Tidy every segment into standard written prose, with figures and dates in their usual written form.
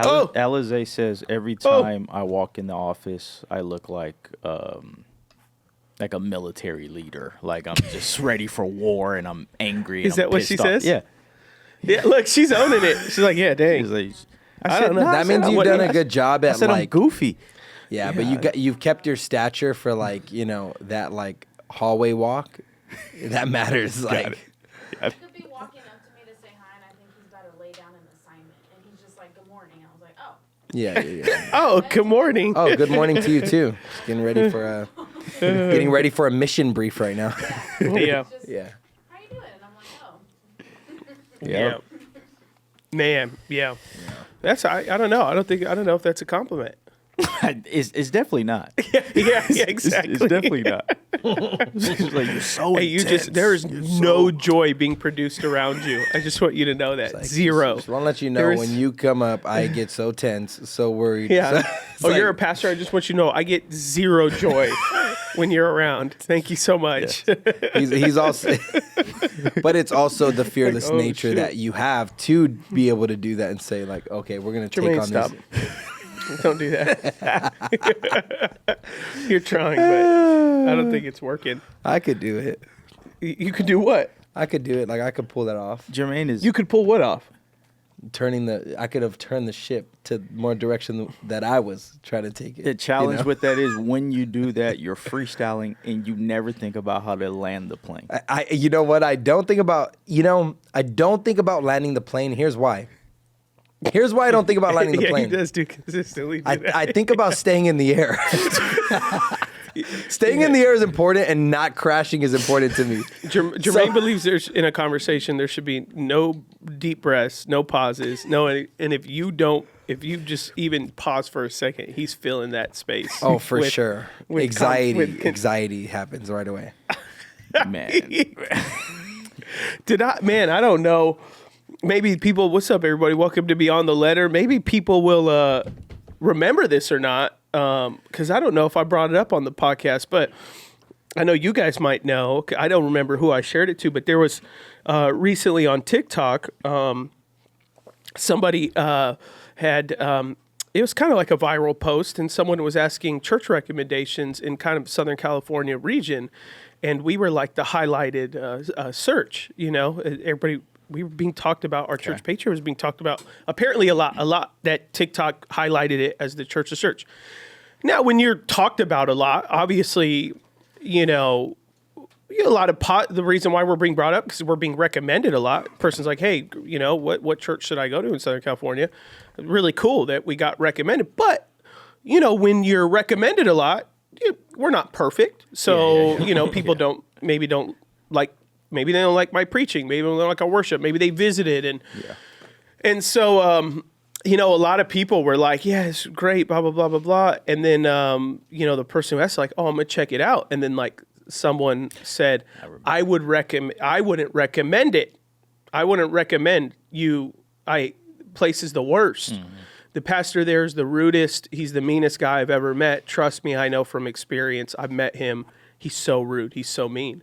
Alize says every time I walk in the office, I look like a military leader. Like I'm just ready for war and I'm angry. And Is that what she says? Yeah. Yeah, look, she's owning it. She's like, yeah, dang. Like, I don't know. That means you've done a good job at I said I'm goofy. Yeah, but you've kept your stature for like, that like hallway walk. That matters. Like, He could be walking up to me to say hi, and I think he's about to lay down an assignment, and he's just like, "Good morning." I was like, "Oh." yeah. Oh, good morning. Oh, good morning to you too. Just getting ready for a mission brief right now. Yeah. Just, Yeah. How you doing? And I'm like, "Oh." Yeah. Man, yeah. That's I don't know. I don't know if that's a compliment. It's definitely not. Yeah, exactly. It's definitely not. It's like you're so Hey, intense. there is no joy being produced around you. I just want you to know that. Like, Zero. Just want to let you know There is- when you come up, I get so tense, so worried. Yeah. It's Oh, like- you're a pastor. I just want you to know I get zero joy when you're around. Thank you so much. He's also, but it's also the fearless Like, oh, nature shoot. that you have to be able to do that and say like, okay, we're gonna take Jermaine, on stop. this. Don't do that. You're trying, but I don't think it's working. I could do it. You could do what? I could do it. Like I could pull that off. Jermaine is. You could pull what off? I could have turned the ship to more direction that I was trying to take it. The challenge you know? with that is when you do that, you're freestyling and you never think about how to land the plane. You know what? I don't think about landing the plane. Here's why. Here's why I don't think about landing the Yeah, plane. he does do consistently. Do that. I think about staying in the air. Staying in the air is important, and not crashing is important to me. Jermaine believes there's in a conversation there should be no deep breaths, no pauses, and if you just even pause for a second, he's filling that space. Oh, for sure. with Anxiety happens right away. Man. I don't know. Maybe people, what's up, everybody? Welcome to Beyond the Letter. Maybe people will remember this or not, because I don't know if I brought it up on the podcast, but I know you guys might know. I don't remember who I shared it to, but there was recently on TikTok, somebody had, it was kind of like a viral post, and someone was asking church recommendations in kind of Southern California region, and we were like the highlighted search, everybody. We were being talked about. Our church page was being talked about apparently a lot. That TikTok highlighted it as the church to search. Now, when you're talked about a lot, obviously, a lot of the reason why we're being brought up because we're being recommended a lot. Person's like, hey, what church should I go to in Southern California? Really cool that we got recommended. But when you're recommended a lot, we're not perfect. So people don't like. Maybe they don't like my preaching. Maybe they don't like our worship. Maybe they visited. And so, a lot of people were like, yeah, it's great, blah, blah, blah, blah, blah. And then, the person who asked like, oh, I'm going to check it out. And then like someone said, I wouldn't recommend it. I wouldn't recommend you. Place is the worst. Mm-hmm. The pastor there is the rudest. He's the meanest guy I've ever met. Trust me, I know from experience. I've met him. He's so rude. He's so mean.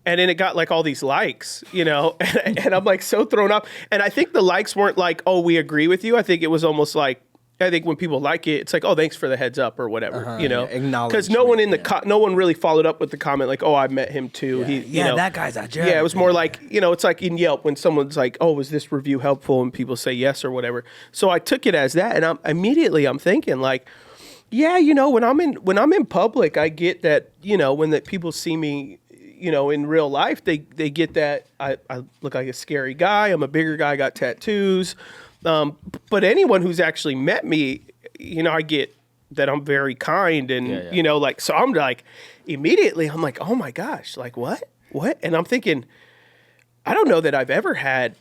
And then it got like all these likes, and I'm like so thrown off. And I think the likes weren't like, oh, we agree with you. I think it was almost like, I think when people like it, it's like, oh, thanks for the heads up or whatever, acknowledge. Because no one no one really followed up with the comment like, oh, I met him too. Yeah, that guy's a jerk. Yeah, it was more like, it's like in Yelp when someone's like, oh, was this review helpful? And people say yes or whatever. So I took it as that, and I'm thinking like, yeah, when I'm in public, I get that, when that people see me. In real life, they get that I look like a scary guy. I'm a bigger guy, got tattoos. But anyone who's actually met me, I get that I'm very kind and, so I'm like, immediately I'm like, oh my gosh, like what? And I'm thinking, I don't know that I've ever had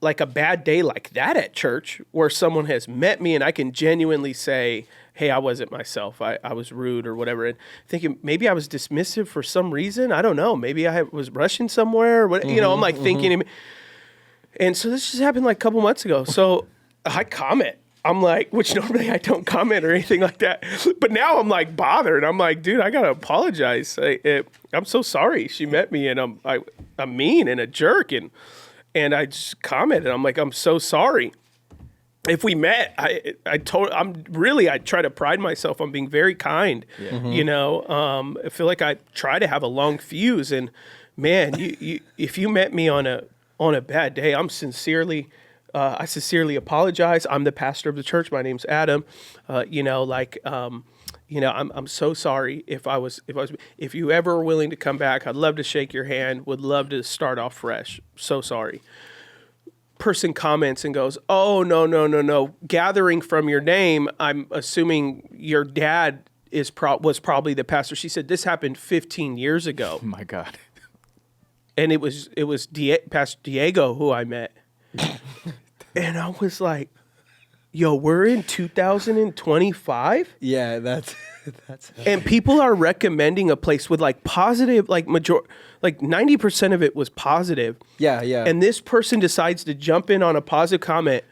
like a bad day like that at church where someone has met me and I can genuinely say, hey, I wasn't myself. I was rude or whatever. And thinking maybe I was dismissive for some reason. I don't know. Maybe I was rushing somewhere. I'm like thinking. And so this just happened like a couple months ago. So I comment. I'm like, which normally I don't comment or anything like that. But now I'm like bothered. I'm like, dude, I got to apologize. I'm so sorry. She met me and I'm mean and a jerk. And I just commented. I'm like, I'm so sorry. if we met, I try to pride myself on being very kind. Yeah. You know, I feel like I try to have a long fuse, and man, if you met me on a bad day, I sincerely apologize. I'm the pastor of the church. My name's Adam. You know, I'm so sorry if you ever are willing to come back, I'd love to shake your hand, would love to start off fresh. So sorry. Person comments and goes, "Oh, no. Gathering from your name, I'm assuming your dad was probably the pastor." She said, "This happened 15 years ago." Oh my God. And it was Pastor Diego who I met. And I was like, yo, we're in 2025? Yeah, that's and people are recommending a place with like positive, like 90% of it was positive. Yeah. And this person decides to jump in on a positive comment.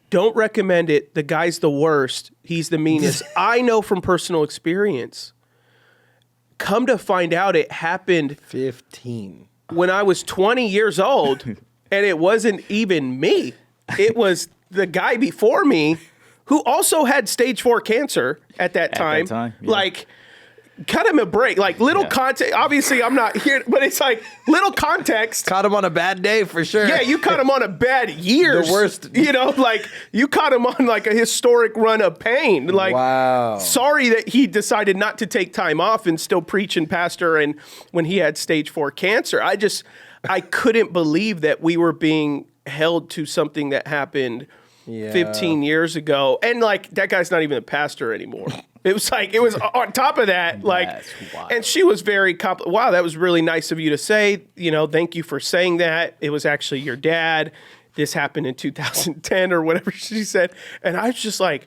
Don't recommend it. The guy's the worst. He's the meanest. I know from personal experience. Come to find out, it happened 15 when I was 20 years old, and it wasn't even me. It was the guy before me who also had stage 4 cancer at that time. Yeah. Like, cut him a break. Like, little context. Obviously, I'm not here, but it's like little context. Caught him on a bad day for sure. Yeah, you caught him on a bad year. The worst. You know, like, you caught him on like a historic run of pain. Like, wow. Sorry that he decided not to take time off and still preach and pastor and when he had stage 4 cancer. I couldn't believe that we were being held to something that happened 15 years ago. And like, that guy's not even a pastor anymore. It was on top of that, like, and she was very, wow, that was really nice of you to say, you know, thank you for saying that. It was actually your dad. This happened in 2010 or whatever she said. And I was just like,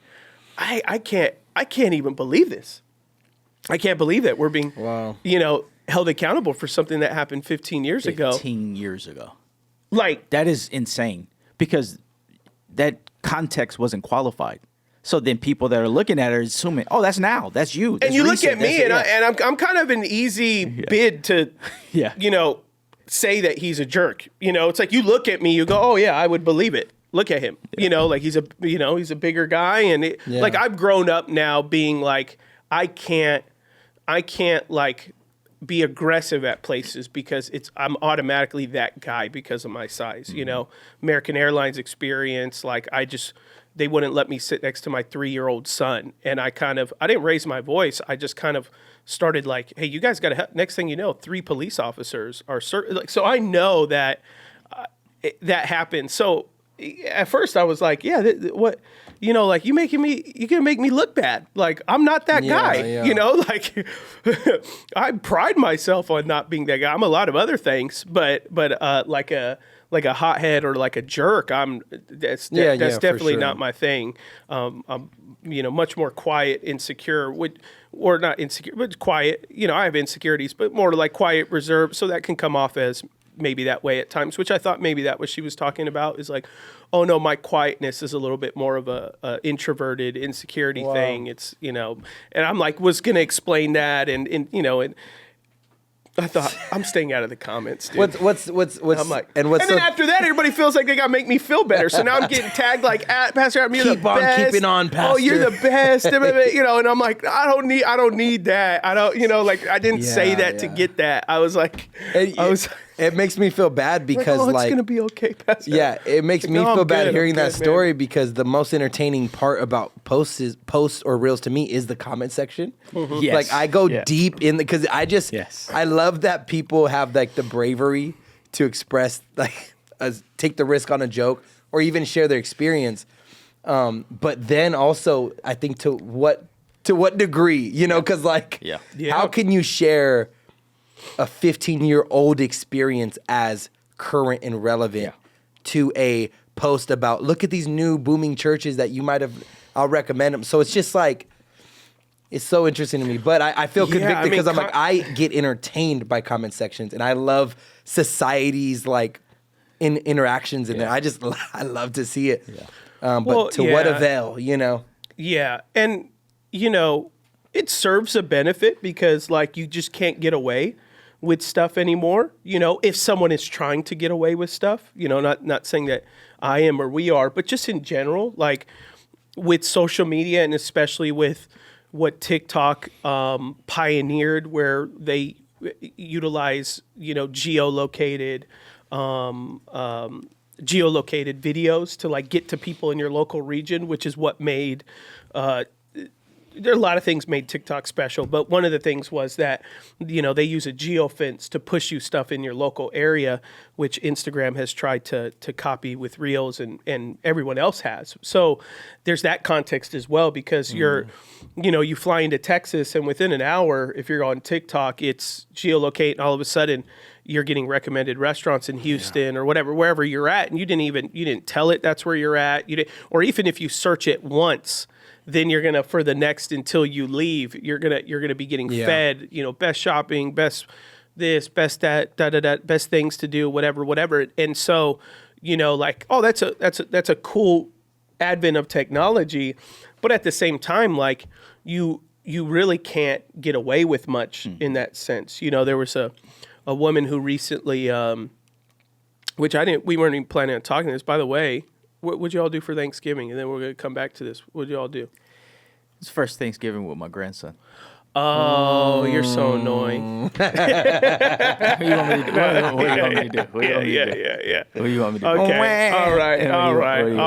I can't even believe this. I can't believe that we're being, you know, held accountable for something that happened 15 years ago. 15 years ago. Like, that is insane because that context wasn't qualified. So then people that are looking at it are assuming, oh, that's now, that's you. That's and you recent. look at me, and I'm kind of an easy bid to, you know, say that he's a jerk. You know, it's like you look at me, you go, oh yeah, I would believe it. Look at him. You know, like he's a bigger guy, and like I've grown up now being like, I can't like be aggressive at places because I'm automatically that guy because of my size. You know, American Airlines experience, like they wouldn't let me sit next to my 3-year-old son. And I didn't raise my voice. I just kind of started like, hey, you guys got to help. Next thing you know, 3 police officers are like, so I know that that happened. So at first I was like, yeah, what, you know, like you're gonna make me look bad. Like I'm not that guy, you know, like I pride myself on not being that guy. I'm a lot of other things, but like a hothead or like a jerk, that's definitely not my thing. I'm, you know, much more quiet, insecure, or not insecure, but quiet. You know, I have insecurities, but more like quiet, reserved. So that can come off as maybe that way at times, which I thought maybe that was she was talking about is like, oh no, my quietness is a little bit more of a introverted insecurity thing. It's, you know, and I'm like, was going to explain that. And, you know, and I thought I'm staying out of the comments, dude. What's I'm like, and then after that, everybody feels like they got to make me feel better. So now I'm getting tagged like, Pastor Adam, you're the best. Keeping on, Pastor. Oh, you're the best. You know, and I'm like, I don't need that. I don't, you know, like I didn't say that to get that. I was like, it makes me feel bad because it's gonna be okay, Pastor. Yeah, it makes me feel bad hearing that story because the most entertaining part about posts or reels to me is the comment section. Mm-hmm. Yes. Like I go deep in because I love that people have like the bravery to express like take the risk on a joke or even share their experience. But then also I think to what degree, you know, because like how can you share a 15-year-old experience as current and relevant to a post about look at these new booming churches that you might have, I'll recommend them. So it's just like, it's so interesting to me, but I feel convicted because I'm like, I get entertained by comment sections and I love society's like interactions in there. I love to see it. Yeah. But what avail, you know? Yeah. And, you know, it serves a benefit because like you just can't get away with stuff anymore. You know, if someone is trying to get away with stuff, you know, not saying that I am or we are, but just in general, like with social media and especially with what TikTok pioneered, where they utilize, you know, geolocated videos to like get to people in your local region, which is what made there are a lot of things made TikTok special, but one of the things was that, you know, they use a geofence to push you stuff in your local area, which Instagram has tried to copy with Reels and everyone else has. So there's that context as well, because you fly into Texas and within an hour, if you're on TikTok, it's geolocate and all of a sudden you're getting recommended restaurants in Houston or whatever, wherever you're at. And you didn't tell it that's where you're at. Or even if you search it once, then you're gonna, for the next, until you leave, you're gonna be getting fed, you know, best shopping, best this, best that, best things to do, whatever. And so, you know, like, oh, that's a cool advent of technology, but at the same time, like you really can't get away with much in that sense. You know, there was a woman who recently, which we weren't even planning on talking this, by the way. What would you all do for Thanksgiving? And then we're going to come back to this. What would you all do? It's first Thanksgiving with my grandson. Oh, you're so annoying. What do you want me to do? Yeah. What do you want me to do? Okay. All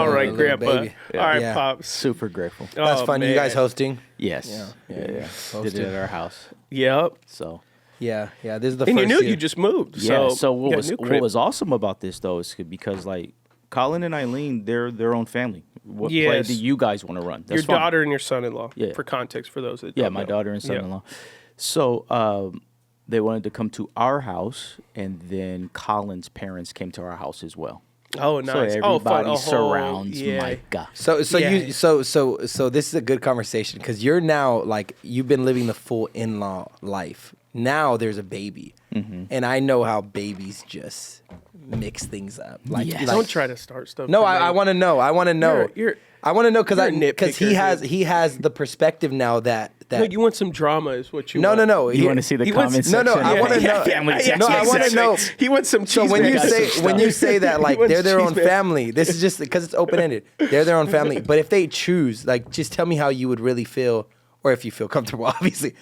right, Grandpa. Baby. All right, Yeah. Pops. Super grateful. That's fun. man. You guys hosting? Yes. Yeah. Did Hosted. it at our house. Yep. So. Yeah. This is the And first you knew year. you just moved. Yeah. So you got a new what crib. was awesome about this though is because like Colin and Eileen, they're their own family. What play Yes. do you guys want to run? That's your fine. daughter and your son-in-law, Yeah. for context for those that Yeah, don't my know. daughter and son-in-law. So they wanted to come to our house, and then Colin's parents came to our house as well. Oh, nice. So fun. everybody surrounds Micah. So Yeah. so this is a good conversation, because you're now, like, you've been living the full in-law life. Now there's a baby, and I know how babies just mix things up. Like, Yes. like Don't try to start stuff. no, today. I want to know. I want to know. You're I want to know because you're a nitpicker, he has the perspective now that no, you want some drama, is what you no want. no no. You want to see the he wants- comments no, no, section? I wanna know- Family Yeah, section. No, I wanna exactly. know. He wants some cheese. So when you whiz. say that, like, He wants they're their own cheese whiz. family, this is just because it's open ended. They're their own family. But if they choose, like, just tell me how you would really feel, or if you feel comfortable, obviously.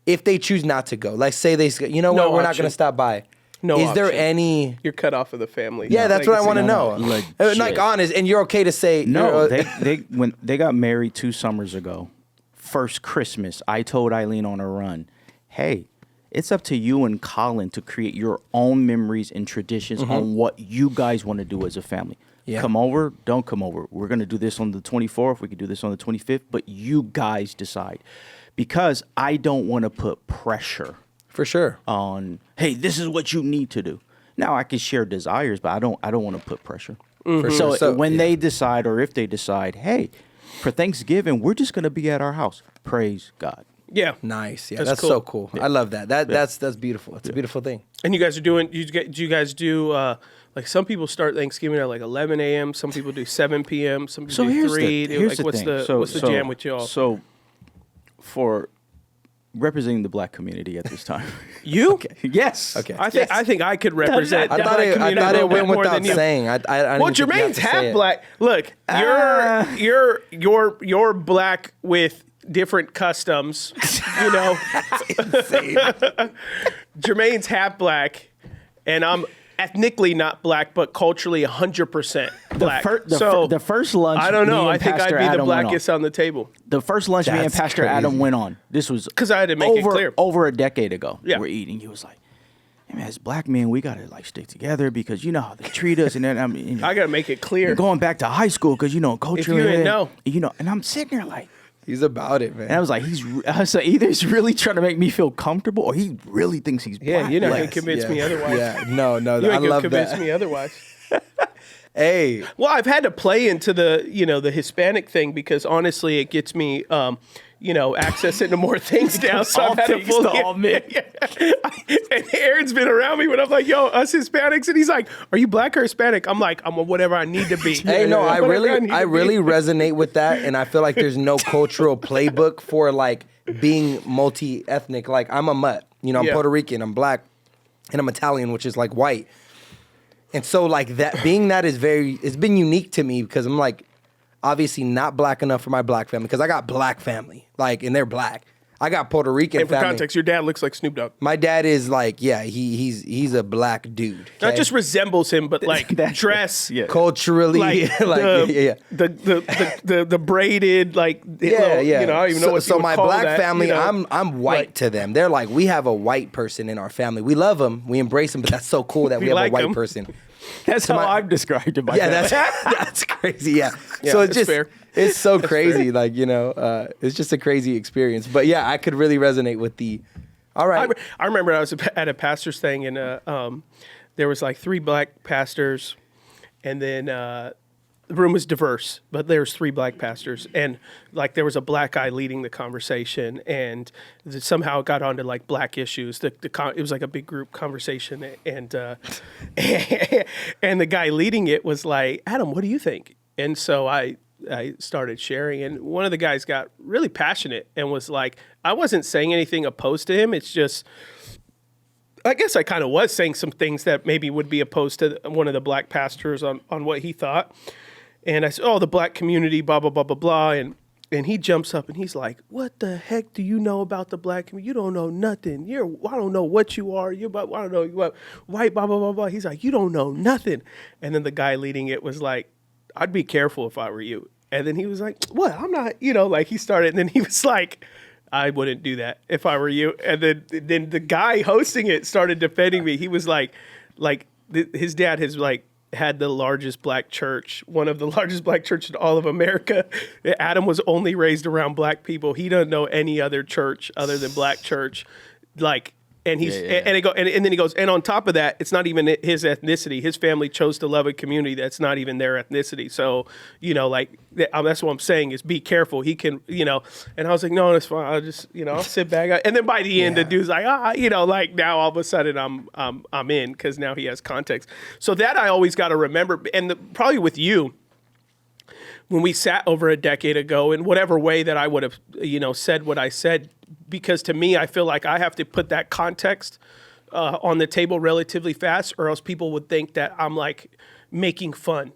If they choose not to go, like, say they, you know No what, we're not option. going to stop by. No Is there option. any? You're cut off of the family. Yeah, that's what I want to know. Legit. Like, honest, and you're okay to say No, you're- when they got married 2 summers ago, first Christmas, I told Eileen on a run, hey, it's up to you and Colin to create your own memories and traditions on what you guys want to do as a family. Yeah. Come over, don't come over. We're going to do this on the 24th. We could do this on the 25th, but you guys decide. Because I don't want to put pressure for sure. on, hey, this is what you need to do. Now I can share desires, but I don't want to put pressure. For So, sure. when they decide, or if they decide, hey, for Thanksgiving we're just going to be at our house. Praise God. Yeah. Nice. Yeah, That's that's cool. so cool. I love that. That's beautiful. It's a beautiful thing. And you guys are doing, do you guys do, like, some people start Thanksgiving at like 11 a.m., some people do 7 p.m., some people So do here's 3. here's Like, the what's thing. the what's the jam with y'all? So for representing the black community at this time. You? Yes. Okay. I think I could represent I the thought black it community a little went bit more without than you. saying. I don't Well, even think you have Jermaine's to say half it. black. Look, you're black with different customs. You know, Jermaine's half black, and I'm ethnically not black, but culturally 100% black. The first lunch. I don't know. me and I think Pastor I'd be the Adam went on. blackest on the table The first lunch me and That's Pastor crazy. Adam went on. This was 'Cause I had to make it clear. over a decade ago. Yeah. We're eating. He was like, "Hey man, as black men, we gotta like stick together because you know how they treat us." And then I gotta make it clear. going back to high school because you know culture. you didn't know. you know. And I'm sitting there like, He's about it, man. and I was like, I was like, either he's really trying to make me feel comfortable, or he really thinks he's black. Yeah, you're not gonna Yes. convince me otherwise. Yeah, no, You I ain't gonna love convince that. me otherwise. Hey, Well, I've had to play into the Hispanic thing because honestly, it gets me, access into more things now. So All I've had to things pull to all men. And Aaron's been around me when I'm like, "Yo, us Hispanics," and he's like, "Are you black or Hispanic?" I'm like, "I'm whatever I need to be." hey, no, I Whatever need really to be. resonate with that, and I feel like there's no cultural playbook for like being multi-ethnic. Like, I'm a mutt, I'm Yeah. Puerto Rican, I'm black, and I'm Italian, which is like white. And so like that, it's been unique to me because I'm like, obviously not black enough for my black family because I got black family, like, and they're black. I got Puerto Rican family. And for context, your dad looks like Snoop Dogg. My dad is like, yeah, he's a black dude. Okay? Not just resembles him, but like dress, culturally, the braided, like, yeah. I don't even know what. So my black that, family, I'm white to them. They're like, we have a white person in our family. We love them, we embrace them, but that's so cool that we have like a white person. That's how I've described it. That's crazy. Yeah. So it's just fair. It's so crazy. Like, it's just a crazy experience. But yeah, I could really resonate with the. All right. I remember I was at a pastor's thing, and there was like 3 black pastors, and then the room was diverse, but there was 3 black pastors, and like there was a black guy leading the conversation, and somehow it got onto like black issues. It was like a big group conversation, and and the guy leading it was like, Adam, what do you think? And so I started sharing, and one of the guys got really passionate and was like, I wasn't saying anything opposed to him. It's just, I guess I kind of was saying some things that maybe would be opposed to one of the black pastors on what he thought. And I said, oh, the black community, blah, blah, blah, blah, blah. And he jumps up and he's like, what the heck do you know about the black community? You don't know nothing. I don't know what you are. I don't know what, white, blah, blah, blah, blah. He's like, you don't know nothing. And then the guy leading it was like, I'd be careful if I were you. And then he was like, what? I'm not, like he started. And then he was like, I wouldn't do that if I were you. And then the guy hosting it started defending me. He was like his dad has like had the largest black church, one of the largest black churches in all of America. Adam was only raised around black people. He doesn't know any other church other than black church. Like, and he's and then he goes, and on top of that, it's not even his ethnicity. His family chose to love a community that's not even their ethnicity. So, that's what I'm saying is be careful. He can, and I was like, no, that's fine. I'll just, I'll sit back. And then by the end, the dude's like, like now all of a sudden I'm in because now he has context. So that I always got to remember. And probably with you, when we sat over a decade ago, in whatever way that I would have, said what I said, because to me, I feel like I have to put that context on the table relatively fast, or else people would think that I'm like making fun.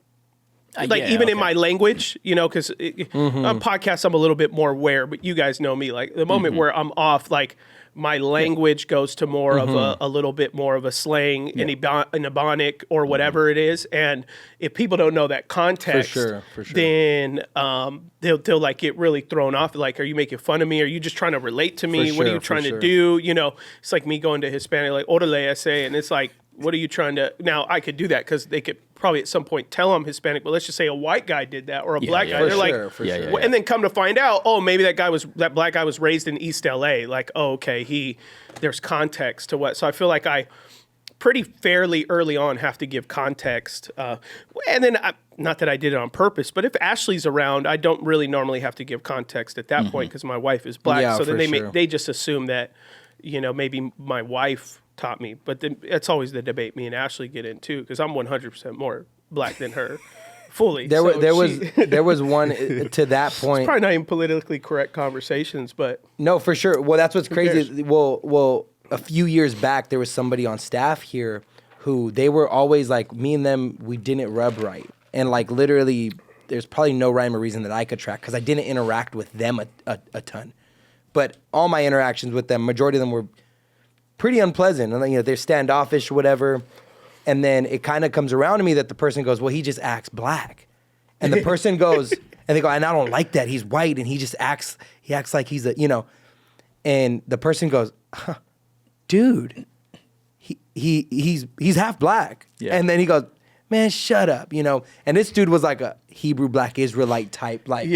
Even in my language, because on podcasts, I'm a little bit more aware, but you guys know me. Like the moment where I'm off, like my language goes to more of a little bit more of a slang, an ebonic or whatever it is. And if people don't know that context, for sure. Then they'll like get really thrown off. Like, are you making fun of me? Are you just trying to relate to me? What are you trying to do? It's like me going to Hispanic, like, orale, I say, and it's like, what are you trying to... Now, I could do that because they could probably at some point tell I'm Hispanic, but let's just say a white guy did that or a black guy. They're sure. And then come to find out, maybe that black guy was raised in East LA. Like, okay, there's context to what... So I feel like I pretty fairly early on have to give context. And then, not that I did it on purpose, but if Ashley's around, I don't really normally have to give context at that point because my wife is black. Yeah, so then they just assume that, maybe my wife taught me, but then it's always the debate me and Ashley get into because I'm 100% more black than her, fully. There was one to that point. It's probably not even politically correct conversations, but no, for sure. Well, that's what's crazy. Well, a few years back, there was somebody on staff here who they were always like, me and them, we didn't rub right, and like literally, there's probably no rhyme or reason that I could track because I didn't interact with them a ton, but all my interactions with them, majority of them were pretty unpleasant, and they're standoffish or whatever. And then it kind of comes around to me that the person goes, well, he just acts black. And the person goes, and they go, and I don't like that. He's white, and he acts like he's and the person goes, dude, he's half black. Yeah. And then he goes, man, shut up, And this dude was like a Hebrew black Israelite type, like,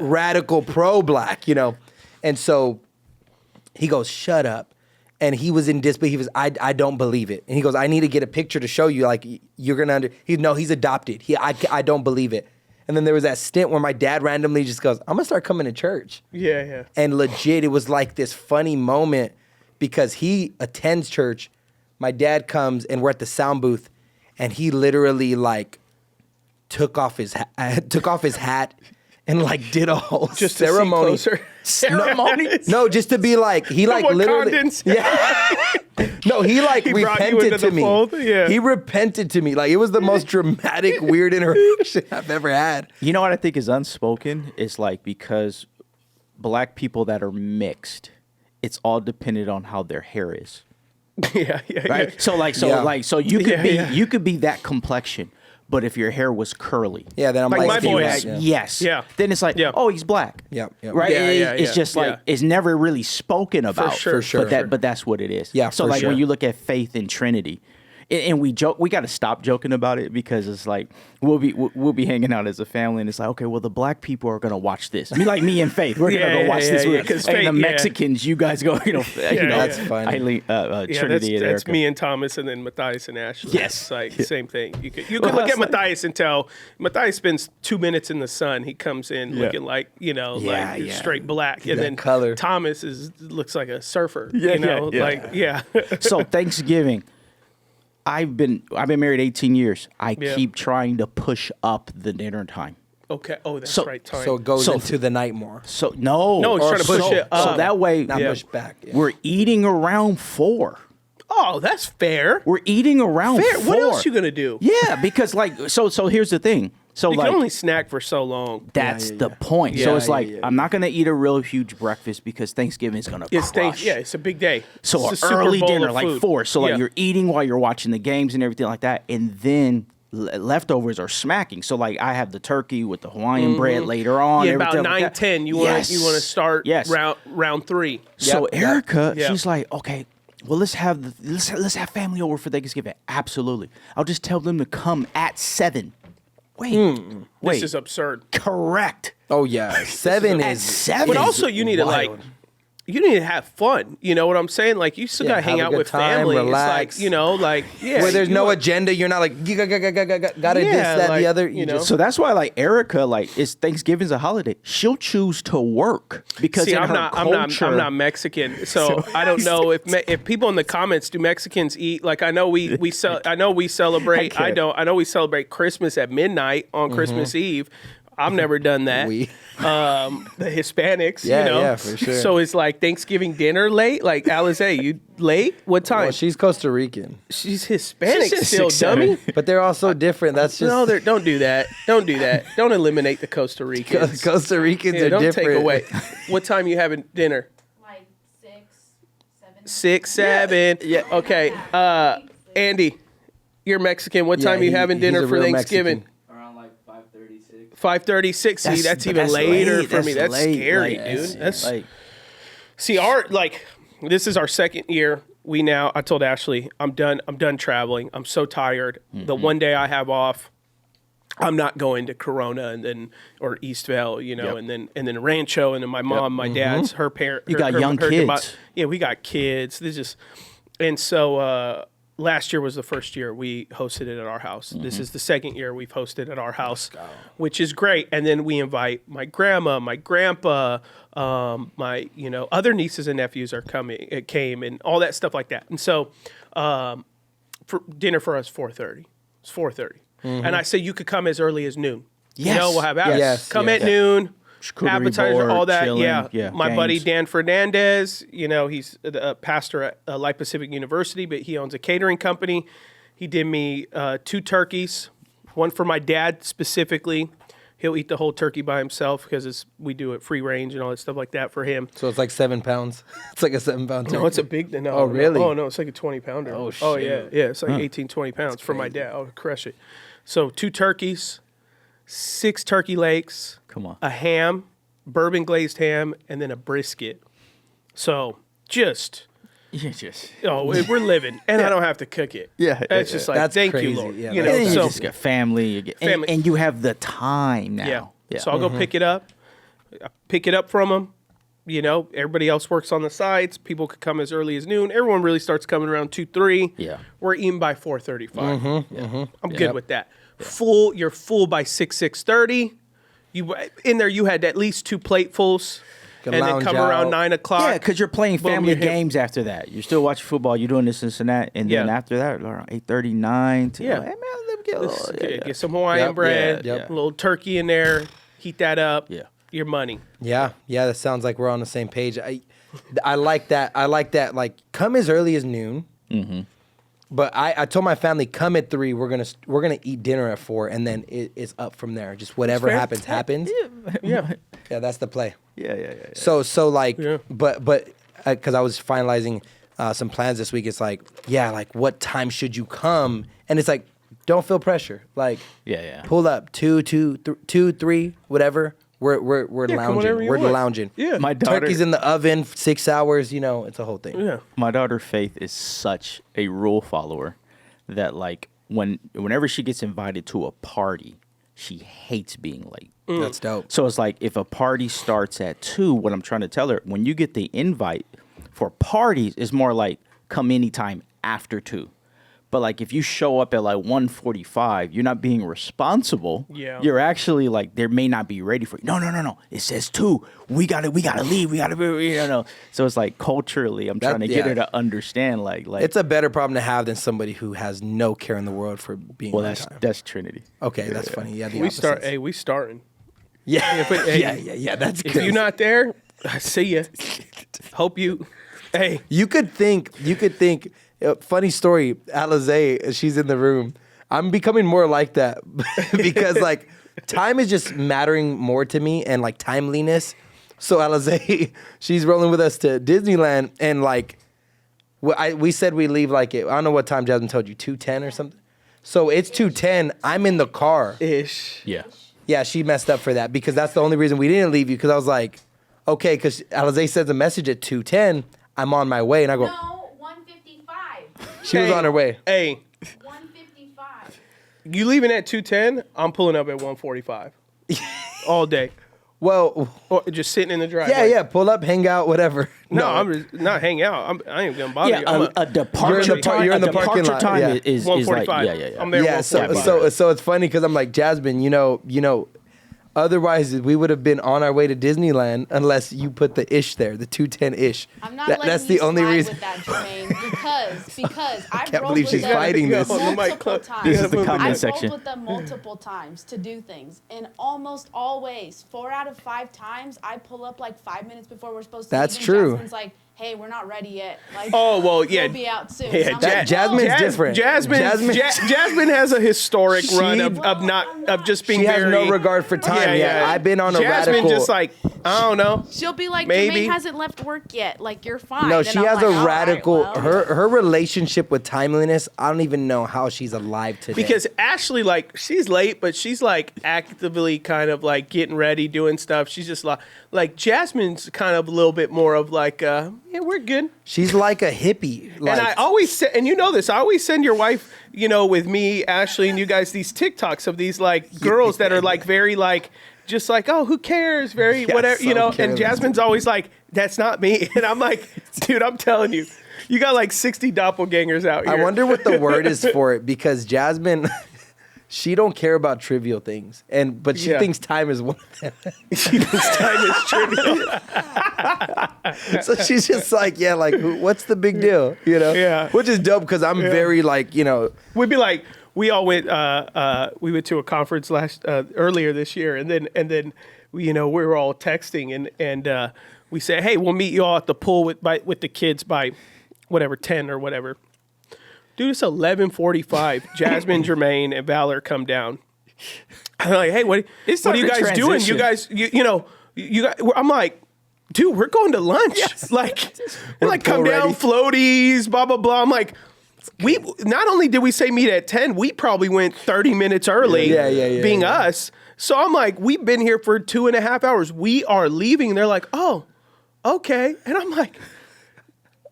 radical pro-black, And so he goes, shut up. And he was in disbelief. He was, I don't believe it. And he goes, I need to get a picture to show you. Like, you're going to he's adopted. I don't believe it. And then there was that stint where my dad randomly just goes, I'm going to start coming to church. Yeah. And legit, it was like this funny moment because he attends church. My dad comes and we're at the sound booth and he literally like took off his hat and like did a whole Just ceremony. Ceremony? No, just to be like, he like literally. Wakandans. Yeah. No, he like He brought you repented into to the me. fold? Yeah. He repented to me. Like, it was the most dramatic, weird interaction I've ever had. You know what I think is unspoken? Is like, because black people that are mixed, it's all dependent on how their hair is. Yeah. Right? So you could you could be that complexion, but if your hair was curly. Yeah, then I'm Like like, my boys. Yes. Yeah. Then it's like, Yeah. oh, he's black. Yep. Right? It's just like, it's never really spoken about. sure. But that's what it is. Yeah, So for like sure. when you look at faith and Trinity, and we joke, we got to stop joking about it, because it's like we'll be hanging out as a family, and it's like, okay, well, the black people are gonna watch this. Like me and Faith, we're gonna go watch this. And the Mexicans, you guys go, That's funny. Trinity. That's me and Thomas, and then Matthias and Ashley. Yes. It's like same thing. You could look at Matthias and tell Matthias spends 2 minutes in the sun. He comes in looking like straight black, and then color. Thomas looks like a surfer. Yeah. So Thanksgiving. I've been married 18 years. I keep trying to push up the dinner time. Okay. Oh, that's right. Time. So it goes into the night more. So no, he's trying to push it up. So that way, Not push back. Yeah. we're eating around 4. Oh, that's fair. We're eating around Fair. 4. What else you gonna do? Yeah, because like so here's the thing. So You like can only snack for so long. that's the point. Yeah, so it's yeah, like I'm not gonna eat a real huge breakfast because Thanksgiving is gonna crush. It's a big day. So It's a an Super early Bowl dinner, of like food. 4. So like Yeah. you're eating while you're watching the games and everything like that, and then leftovers are smacking. So like I have the turkey with the Hawaiian bread later on. Yeah, about everything like 9, that. 10. You want to start Yes. round 3. So Yep. Erica, Yep. she's like, okay, well let's have family over for Thanksgiving. Absolutely. I'll just tell them to come at 7. Wait, This is absurd. correct. Oh, yeah. 7 At is. 7. But also, you need to you need to have fun. You know what I'm saying? Like, you still Yeah, gotta hang have a out good with time, family. relax. It's like, Where there's you no know, agenda. You're not like, you gotta this, Yeah, that, like, the other. you know. So that's why, like Erica, like it's Thanksgiving's a holiday. She'll choose to work because See, in I'm her not, culture, I'm not Mexican, so I don't know if people in the comments do Mexicans eat. Like I know we celebrate. I know we celebrate Christmas at midnight on Christmas Eve. I've never done that. The Hispanics, Yeah, for sure. So it's like Thanksgiving dinner late. Like Alize, you late? What time? Well, she's Costa Rican, She's Hispanic She's still, 6'7". dummy. but they're all so different. That's just No, don't do that. Don't do that. Don't eliminate the Costa Ricans. Costa Ricans Yeah, are don't different. take away. What time you having dinner? Like 6, 7. 6, 7. Yeah. Okay. Andy, you're Mexican. What time you having he's dinner a for real Thanksgiving? Mexican. Around like 5:36. 5:36. See, that's even that's later late. for me. That's late. scary, Like, dude. That's like see this is our second year. I told Ashley, I'm done traveling. I'm so tired. The one day I have off, I'm not going to Corona or Eastvale, and then Rancho, and then my mom, my dad's, her parent. You got young kids. We got kids. And so last year was the first year we hosted it at our house. This is the second year we've hosted at our house, which is great. And then we invite my grandma, my grandpa, my other nieces and nephews came and all that stuff like that. And so for dinner for us 4:30. It's 4:30. And I say you could come as early as noon. Yes. We'll have appetizers. Yes. Come Yes. at noon. charcuterie Appetizer, board, all that. chilling, Yeah. My buddy games. Dan Fernandez, he's a pastor at Light Pacific University, but he owns a catering company. He did me 2 turkeys, one for my dad specifically. He'll eat the whole turkey by himself because we do it free range and all that stuff like that for him. So it's like 7 pounds. It's like a 7-pound turkey. No, it's a big. No, Oh, really? Oh no, it's like a 20-pounder. Oh, Oh shit. yeah, it's like 18, 20 pounds for my dad. I'll crush it. So 2 turkeys, 6 turkey legs. Come on. A ham, bourbon glazed ham, and then a brisket. So just. We're living, and I don't have to cook it. Yeah, It's just like, That's thank crazy. you, Lord. Yeah, you that's know, You so just got family, Family. And you have the time now. yeah. So I'll go pick it up. I pick it up from them. Everybody else works on the sides. People could come as early as noon. Everyone really starts coming around 2, 3. Yeah. We're eating by 4:35. I'm good Yep. with that. Full. You're full by 6:30. You had at least 2 platefuls, Can and then lounge come around out. 9 o'clock. Yeah, because you're playing Boom, family you're hit. games after that. You're still watching football. You're doing this and that, and then Yeah. after that, around 8:39. Yeah. Hey man, let me get a little. Get some Hawaiian Yep, bread, yep. a little turkey in there. heat that up. Yeah. Your money. Yeah, that sounds like we're on the same page. I like that. Like, come as early as noon. Mm-hmm. But I told my family, come at 3. We're gonna eat dinner at 4, and then it's up from there. Just whatever happens. Yeah. Yeah, that's the play. Yeah. So like, but because I was finalizing some plans this week, it's like, like what time should you come? And it's like, don't feel pressure. Like, pull up 2, 3, whatever. We're lounging. We're lounging. Yeah. My daughter, turkey's in the oven, 6 hours. It's a whole thing. Yeah. My daughter Faith is such a rule follower that like whenever she gets invited to a party, she hates being late. That's dope. So it's like if a party starts at 2, what I'm trying to tell her, when you get the invite for parties, it's more like come anytime after 2. But like if you show up at like 1:45, you're not being responsible. Yeah. You're actually like they may not be ready for you. No. It says 2. We gotta leave. We gotta be. So it's like culturally, I'm trying to get her to understand like it's a better problem to have than somebody who has no care in the world for being. Well, on time. that's Trinity. Okay, that's funny. Yeah, We starting. Yeah, but, yeah. That's if good. you're not there, I see you. Hope you. Hey, You could think. Funny story. Alizé, she's in the room. I'm becoming more like that because like time is just mattering more to me and like timeliness. So Alizé, she's rolling with us to Disneyland and like we said we leave like I don't know what time Jasmine told you, 2:10 or something. So it's 2:10. I'm in the car. ish. Yeah. Yeah, she messed up for that because that's the only reason we didn't leave you because I was like, okay, because Alizé sends a message at 2:10. I'm on my way and I go. No, 155. She was on her way. Hey, 155. you leaving at 2:10? I'm pulling up at 1:45. All day. Well, Or just sitting in the driveway. yeah. Pull up, hang out, whatever. No, I'm just not hang out. I ain't gonna bother Yeah, you. a departure time. you're in the a parking departure lot, time yeah. is 1:45. like yeah. I'm there. Yeah, 1:45. so it's funny because I'm like, Jasmine, otherwise we would have been on our way to Disneyland unless you put the ish there, the 2:10-ish. I'm not letting that's you the only slide reason. with that, Jermaine, because I've can't rolled believe with she's them fighting this. multiple times. This is the I've comment I've section. rolled with them multiple times to do things, and almost always, 4 out of 5 times, I pull up like 5 minutes before we're supposed to. That's leave, and true. Jasmine's like, "Hey, we're not ready yet." Like, Oh, well, yeah. we'll be out soon. Yeah, And I'm like, Jasmine's "Whoa." different. Jasmine has a historic run She- of just being She has very. no regard for time. Yeah, I've been on a Jasmine radical. just like I don't know. She'll be like, Maybe. "Jermaine hasn't left work yet. Like, you're fine." No, And she I'm has like, a "All right, radical. well." Her relationship with timeliness. I don't even know how she's alive today. Because Ashley, like, she's late, but she's like actively kind of like getting ready, doing stuff. She's just like Jasmine's kind of a little bit more of like, yeah, we're good. she's like a hippie. Like, And I always say, and you know this, I always send your wife, with me, Ashley, and you guys these TikToks of these like girls that are like very like, just like, oh, who cares? Very Yeah, whatever, so And careless. Jasmine's always like, that's not me. And I'm like, dude, I'm telling you, you got like 60 doppelgangers out here. I wonder what the word is for it because Jasmine, she don't care about trivial things, but she Yeah. thinks time is one of them. She thinks time is trivial. So she's just like, yeah, like what's the big deal, Yeah. Which is dope because I'm very like, We'd be like, we all went. We went to a conference earlier this year, and then we were all texting, and we said, hey, we'll meet you all at the pool with the kids by whatever 10 or whatever. Dude, it's 11:45. Jasmine, Jermaine, and Valor come down. I'm like, hey, what are you guys doing? You guys, you guys. I'm like, dude, we're going to lunch. Yes. Like, We're like come down, ready. floaties, blah blah blah. I'm like. We not only did we say meet at 10, we probably went 30 minutes early. Yeah, being us. So I'm like, we've been here for 2.5 hours. We are leaving. And they're like, oh, okay. And I'm like,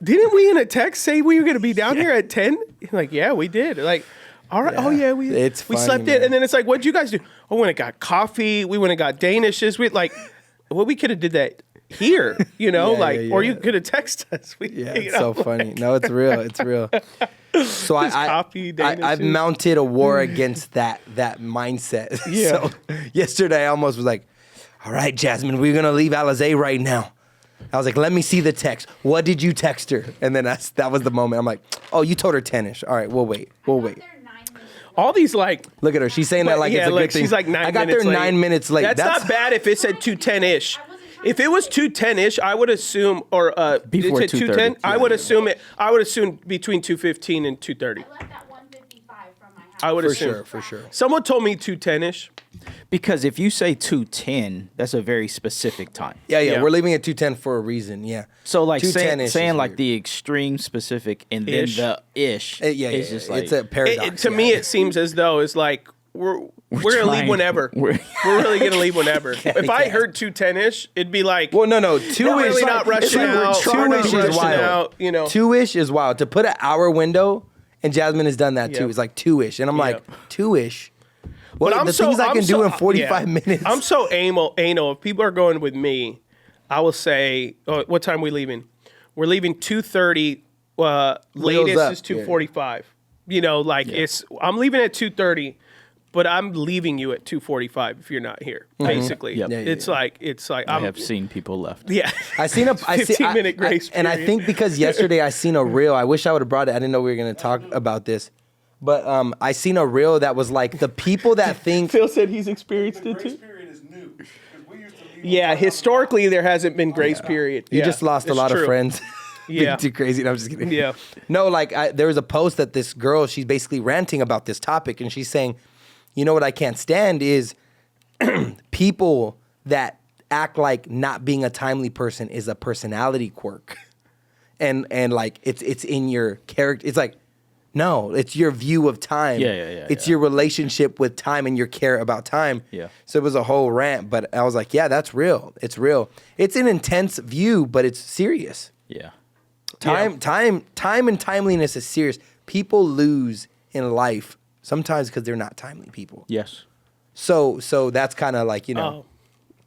didn't we in a text say we were going to be down here at 10? Like, yeah, we did. Like, all right. Yeah. Oh yeah, we Funny, slept man. in. And then it's like, what'd you guys do? Oh, we went and got coffee. We went and got Danishes. We like, well, we could have did that here, or you could have texted us. Yeah, it's so funny. No, it's real. It's real. So coffee, I've Danishes. mounted a war against that mindset. Yeah. So yesterday I almost was like, all right, Jasmine, we're going to leave Alizé right now. I was like, let me see the text. What did you text her? And then that was the moment. I'm like, oh, you told her 10-ish. All right, we'll wait. They're 9 minutes all these like. Look at her. She's saying that like it's a good thing. She's like 9 minutes late. I got there 9 minutes late. That's not bad if it said 2:10-ish. If it was 2:10-ish, I would assume, or before 2:10, I would assume it. I would assume between 2:15 and 2:30. I left at 1:55 from my house. I would assume for sure. Someone told me 2:10-ish. Because if you say 2:10, that's a very specific time. Yeah. We're leaving at 2:10 for a reason. Yeah. So like 2:10-ish saying is like weird. the extreme specific and then Ish. the ish. It's just like it's a paradox. To me, it seems as though it's like we're gonna leave trying. whenever. We're really gonna leave whenever. If I heard 2:10-ish, it'd be like, Well, no, we're 2-ish. really not rushing out. We're not 2-ish is rushing wild. out. You know, 2-ish is wild. To put an hour window, and Jasmine has done that too. Yeah. It's like 2-ish, and I'm like 2-ish. Well, But the things I can do in 45 yeah. minutes. I'm so anal. If people are going with me, I will say, what time are we leaving? We're leaving 2:30. Latest up. is 2:45. You know, like I'm leaving at 2:30, but I'm leaving you at 2:45 if you're not here. Basically, Yep. Yeah, it's like I have seen people left. Yeah, I seen a 15-minute grace and I period. think because yesterday I seen a reel. I wish I would have brought it. I didn't know we were going to talk about this, but I seen a reel that was like the people that think. Phil said he's experienced it Grace too. period is new. 'Cause we used to leave Yeah, historically there hasn't been grace period. You Yeah, just lost a it's lot true. of friends. Yeah. Being too crazy. No, I'm just kidding. Yeah. No, like there was a post that this girl, she's basically ranting about this topic, and she's saying, you know what I can't stand is people that act like not being a timely person is a personality quirk, and like it's in your character. It's like, no, it's your view of time. Yeah. It's your relationship with time and your care about time. Yeah. So it was a whole rant, but I was like, yeah, that's real. It's real. It's an intense view, but it's serious. Yeah. Time and timeliness is serious. People lose in life sometimes because they're not timely people. Yes. So that's kind of like, you know. Oh,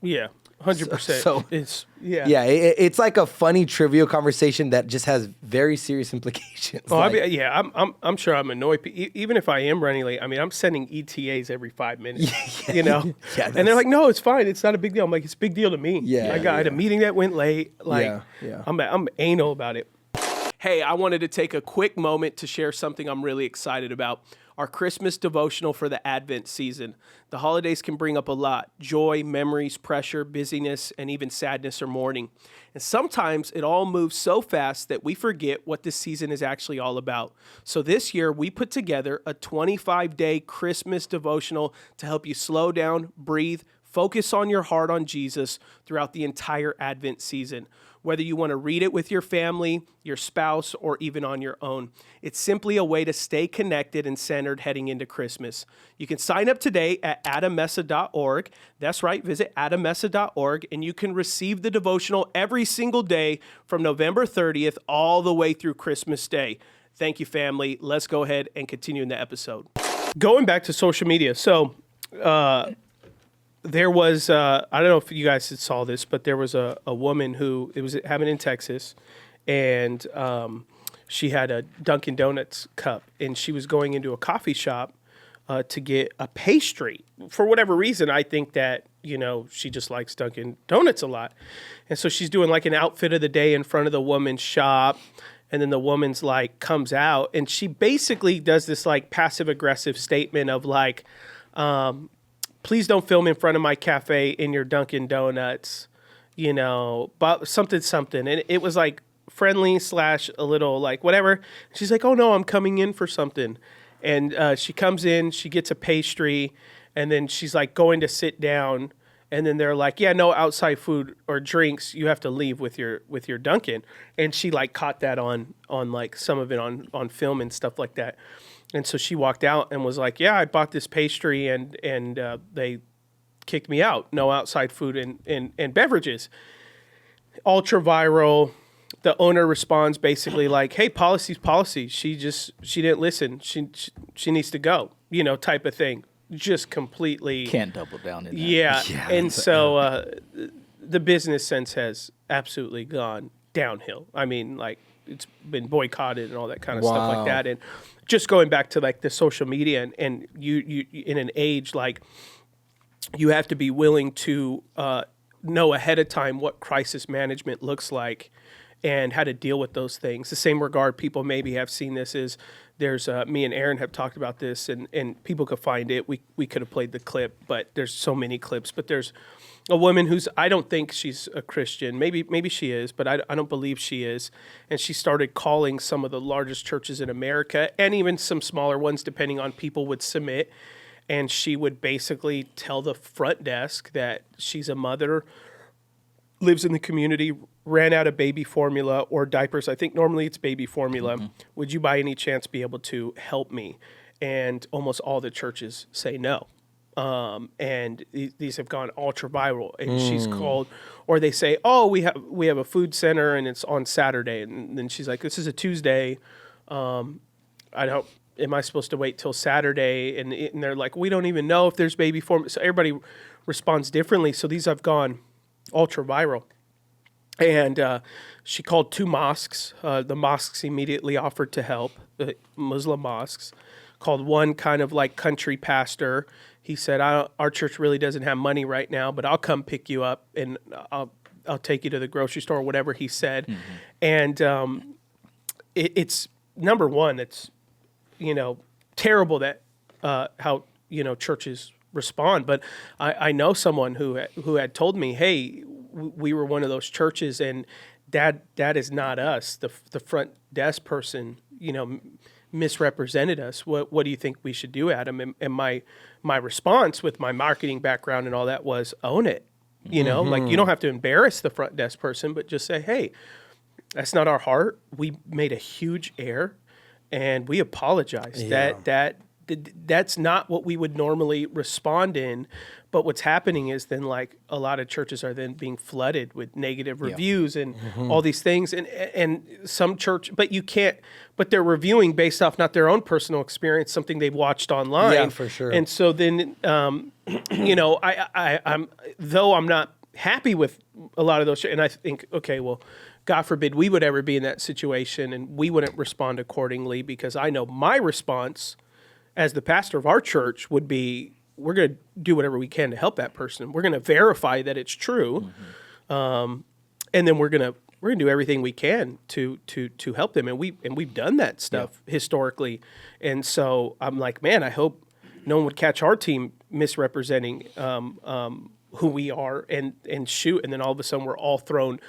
yeah, 100%. So- It's yeah. Yeah, it's like a funny trivial conversation that just has very serious implications. Oh, Like, I'm sure I'm annoyed. Even if I am running late, I mean, I'm sending ETAs every 5 minutes. You know, Yeah, and they're that's- like, "No, it's fine. It's not a big deal." I'm like, "It's a big deal to me." Yeah, I had a meeting that went late. Like, Yeah. I'm anal about it. Hey, I wanted to take a quick moment to share something I'm really excited about. Our Christmas devotional for the Advent season. The holidays can bring up a lot: joy, memories, pressure, busyness, and even sadness or mourning. And sometimes it all moves so fast that we forget what this season is actually all about. So this year, we put together a 25-day Christmas devotional to help you slow down, breathe, focus on your heart on Jesus throughout the entire Advent season. Whether you want to read it with your family, your spouse, or even on your own. It's simply a way to stay connected and centered heading into Christmas. You can sign up today at adamessa.org. That's right, visit adamessa.org, and you can receive the devotional every single day from November 30th all the way through Christmas Day. Thank you, family. Let's go ahead and continue in the episode. Going back to social media. So, there was, I don't know if you guys saw this, but there was a woman who, it was happening in Texas, and she had a Dunkin' Donuts cup, and she was going into a coffee shop to get a pastry. For whatever reason, I think that, you know, she just likes Dunkin' Donuts a lot. And so she's doing like an outfit of the day in front of the woman's shop, and then the woman's like comes out, and she basically does this like passive aggressive statement of like, please don't film in front of my cafe in your Dunkin' Donuts, you know, but something. And it was like friendly / a little like whatever. She's like, oh no, I'm coming in for something. And she comes in, she gets a pastry, and then she's like going to sit down. And then they're like, yeah, no outside food or drinks. You have to leave with your Dunkin'. And she like caught that on like some of it on film and stuff like that. And so she walked out and was like, yeah, I bought this pastry and they kicked me out. No outside food and beverages. Ultra viral. The owner responds basically like, hey, policy's policy. She didn't listen. She needs to go, you know, type of thing. Just completely. Can't double down in that. Yeah. And so the business sense has absolutely gone downhill. I mean, like, it's been boycotted and all that kind of stuff like that. And just going back to like the social media and you in an age like you have to be willing to know ahead of time what crisis management looks like and how to deal with those things. The same regard people maybe have seen this is there's me and Aaron have talked about this, and people could find it. We could have played the clip, but there's so many clips. But there's a woman who's, I don't think she's a Christian. Maybe she is, but I don't believe she is. And she started calling some of the largest churches in America, and even some smaller ones, depending on people would submit. And she would basically tell the front desk that she's a mother, lives in the community, ran out of baby formula or diapers. I think normally it's baby formula. Mm-hmm. Would you by any chance be able to help me? And almost all the churches say no. And these have gone ultra viral. And she's called, or they say, "Oh, we have a food center and it's on Saturday." And then she's like, "This is a Tuesday. Am I supposed to wait till Saturday?" And they're like, "We don't even know if there's baby formula." So everybody responds differently. So these have gone ultra viral. And she called 2 mosques. The mosques immediately offered to help, the Muslim mosques. Called one kind of like country pastor. He said, "Our church really doesn't have money right now, but I'll come pick you up and I'll take you to the grocery store," or whatever he said. Mm-hmm. And it's number one, it's, terrible that how, churches respond. But I know someone who had told me, "Hey, we were one of those churches, and that is not us. The front desk person, misrepresented us. What do you think we should do, Adam?" And my response with my marketing background and all that was, own it. Like, you don't have to embarrass the front desk person, but just say, "Hey, that's not our heart. We made a huge error, and we apologize. Yeah. That's not what we would normally respond in." But what's happening is then, like, a lot of churches are then being flooded with negative reviews and all these things. And some church, but they're reviewing based off not their own personal experience, something they've watched online. Yeah, for sure. And so then, I'm though I'm not happy with a lot of those, and I think, okay, well, God forbid we would ever be in that situation and we wouldn't respond accordingly, because I know my response as the pastor of our church would be, we're going to do whatever we can to help that person. We're going to verify that it's true. And then we're going to do everything we can to help them. And we've done that stuff historically. And so I'm like, man, I hope no one would catch our team misrepresenting who we are and shoot. And then all of a sudden we're all thrown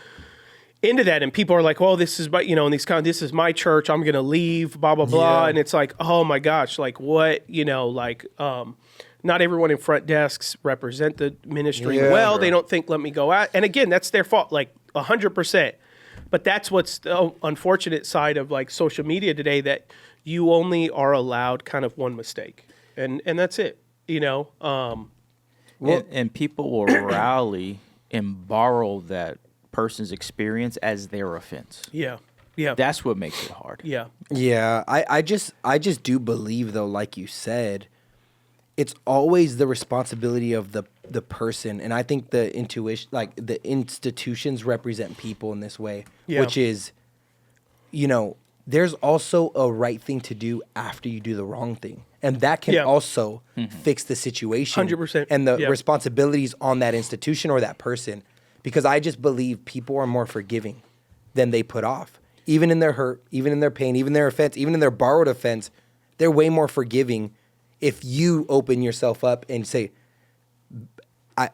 into that, and people are like, "Well, this is my, this is my church. I'm going to leave, blah, blah, blah." Yeah. And it's like, oh my gosh, like what, not everyone in front desks represent the ministry well. Bro. They don't think, let me go out. And again, that's their fault, like 100%. But that's what's the unfortunate side of like social media today, that you only are allowed kind of one mistake. And that's it, and people will rally and borrow that person's experience as their offense. Yeah. That's what makes it hard. Yeah. I just do believe, though, like you said, it's always the responsibility of the person. And I think the intuition, like the institutions represent people in this way, which is, there's also a right thing to do after you do the wrong thing. And that can also fix the situation. 100%. And the responsibilities on that institution or that person. Because I just believe people are more forgiving than they put off. Even in their hurt, even in their pain, even their offense, even in their borrowed offense, they're way more forgiving if you open yourself up and say, I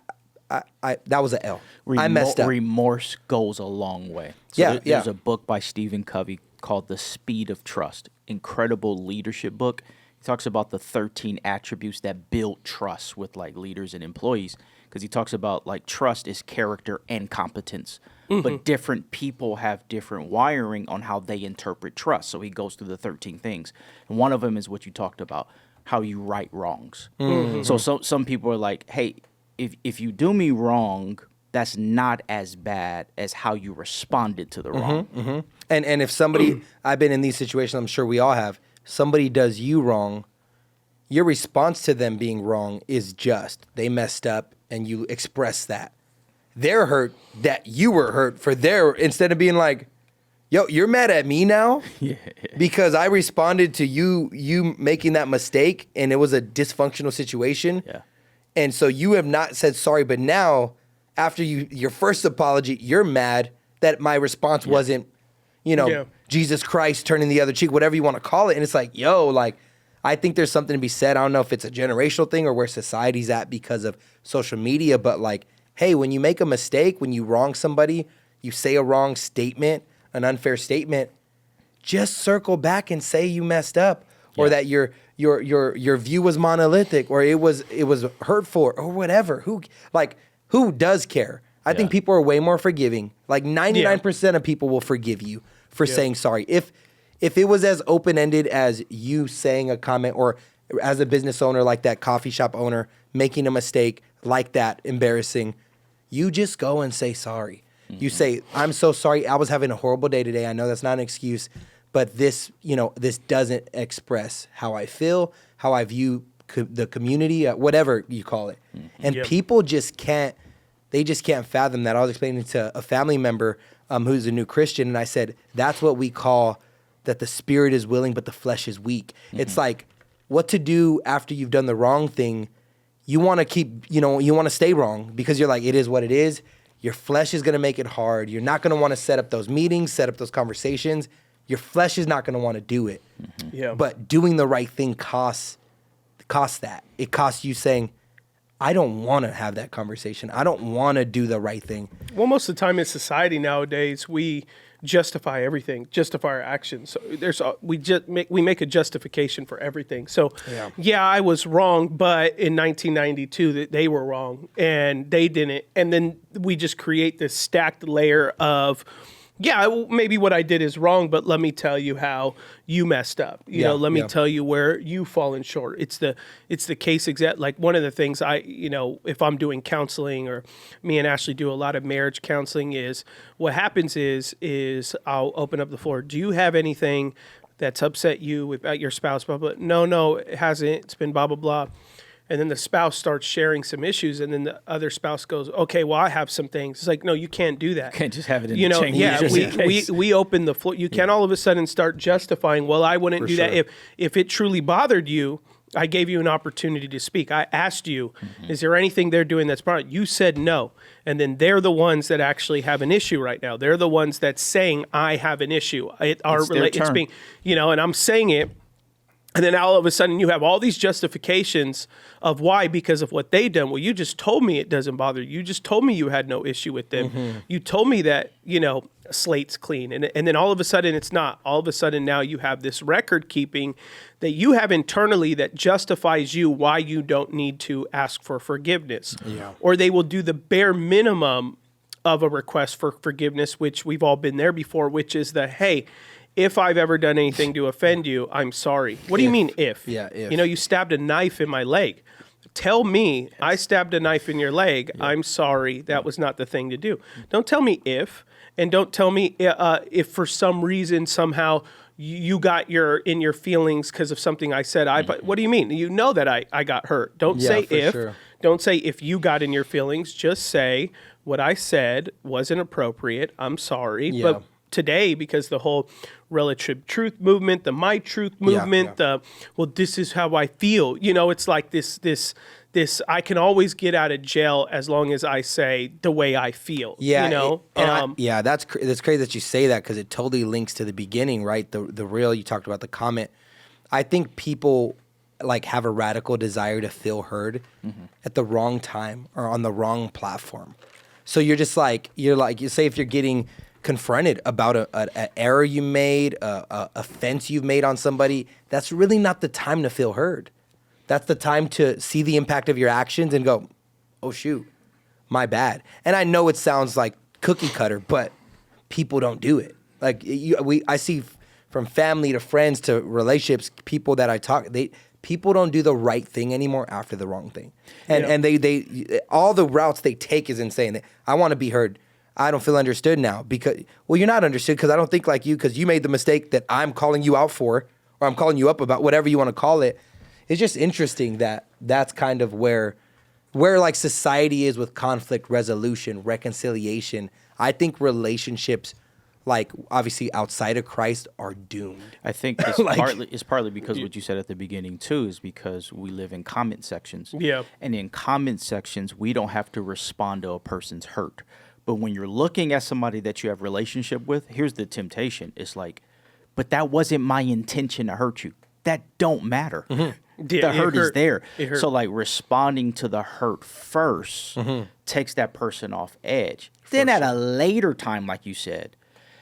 that was an L. I messed up. Remorse goes a long way. So there's a book by Stephen Covey called The Speed of Trust. Incredible leadership book. He talks about the 13 attributes that build trust with like leaders and employees. Because he talks about like trust is character and competence, but different people have different wiring on how they interpret trust. So he goes through the 13 things, and one of them is what you talked about, how you right wrongs. So some people are like, "Hey, if you do me wrong, that's not as bad as how you responded to the wrong." And if somebody, I've been in these situations, I'm sure we all have. Somebody does you wrong, your response to them being wrong is just, they messed up. And you express that. They're hurt that you were hurt for instead of being like, "Yo, you're mad at me now?" Because I responded to you making that mistake and it was a dysfunctional situation. Yeah. And so you have not said sorry, but now after your first apology, you're mad that my response wasn't, Jesus Christ turning the other cheek, whatever you want to call it. And it's like, I think there's something to be said. I don't know if it's a generational thing or where society's at because of social media, but like, hey, when you make a mistake, when you wrong somebody, you say a wrong statement, an unfair statement, just circle back and say you messed up, or that your view was monolithic, or it was hurtful, or whatever. Who does care? I think people are way more forgiving. Like 99% of people will forgive you for saying sorry. If it was as open-ended as you saying a comment, or as a business owner, like that coffee shop owner making a mistake like that, embarrassing, you just go and say sorry. Mm-hmm. You say, I'm so sorry. I was having a horrible day today. I know that's not an excuse, but this doesn't express how I feel, how I view the community, whatever you call it. Mm-hmm. And people just can't fathom that. I was explaining to a family member who's a new Christian, and I said, that's what we call that the spirit is willing, but the flesh is weak. Mm-hmm. It's like what to do after you've done the wrong thing. You want to keep, you want to stay wrong because you're like, it is what it is. Your flesh is going to make it hard. You're not going to want to set up those meetings, set up those conversations. Your flesh is not going to want to do it. Mm-hmm. Yeah. But doing the right thing costs that. It costs you saying, I don't want to have that conversation. I don't want to do the right thing. Well, most of the time in society nowadays, we justify everything, justify our actions. So we make a justification for everything. So I was wrong, but in 1992 that they were wrong and they didn't. And then we just create this stacked layer of, maybe what I did is wrong, but let me tell you how you messed up. Let me tell you where you've fallen short. It's the case exact. Like one of the things if I'm doing counseling, or me and Ashley do a lot of marriage counseling, is what happens is I'll open up the floor. Do you have anything that's upset you about your spouse? Blah, blah. No, it hasn't. It's been blah, blah, blah. And then the spouse starts sharing some issues, and then the other spouse goes, okay, well, I have some things. It's like, no, you can't do that. You can't just have it in the chain. We open the floor. You can't all of a sudden start justifying, well, I wouldn't do that. If it truly bothered you, I gave you an opportunity to speak. I asked you, is there anything they're doing that's bothering you? You said no. And then they're the ones that actually have an issue right now. They're the ones that's saying, I have an issue. It's being, and I'm saying it. And then all of a sudden you have all these justifications of why, because of what they done. Well, you just told me it doesn't bother you. You just told me you had no issue with them. Mm-hmm. You told me that, slate's clean. And then all of a sudden it's not. All of a sudden now you have this record keeping that you have internally that justifies you why you don't need to ask for forgiveness. Yeah. Or they will do the bare minimum of a request for forgiveness, which we've all been there before, which is hey, if I've ever done anything to offend you, I'm sorry. What do you mean if? Yeah, if. You stabbed a knife in my leg. Tell me I stabbed a knife in your leg. Yeah. I'm sorry. That was not the thing to do. Don't tell me if, and don't tell me if for some reason somehow you got in your feelings because of something I said. What do you mean? You know that I got hurt. Don't say if. Sure. Don't say if you got in your feelings. Just say what I said wasn't appropriate. I'm sorry. Yeah. But today, because the whole relative truth movement, the my truth movement, this is how I feel. It's like this I can always get out of jail as long as I say the way I feel. Yeah, that's crazy that you say that, because it totally links to the beginning, right? The real, you talked about the comment. I think people have a radical desire to feel heard at the wrong time or on the wrong platform. So you're just you say if you're getting confronted about an error you made, a offense you've made on somebody, that's really not the time to feel heard. That's the time to see the impact of your actions and go, oh shoot, my bad. And I know it sounds like cookie cutter, but people don't do it. I see from family to friends to relationships, people that I talk, people don't do the right thing anymore after the wrong thing. And they all the routes they take is insane. I want to be heard. I don't feel understood now because, you're not understood because I don't think like you, because you made the mistake that I'm calling you out for, or I'm calling you up about, whatever you want to call it. It's just interesting that that's kind of where society is with conflict resolution, reconciliation. I think relationships, obviously outside of Christ, are doomed. I think it's partly because what you said at the beginning too is because we live in comment sections. Yeah. And in comment sections, we don't have to respond to a person's hurt. But when you're looking at somebody that you have relationship with, here's the temptation. It's like, but that wasn't my intention to hurt you. That don't matter. The hurt is there. So like responding to the hurt first takes that person off edge. Then at a later time, like you said,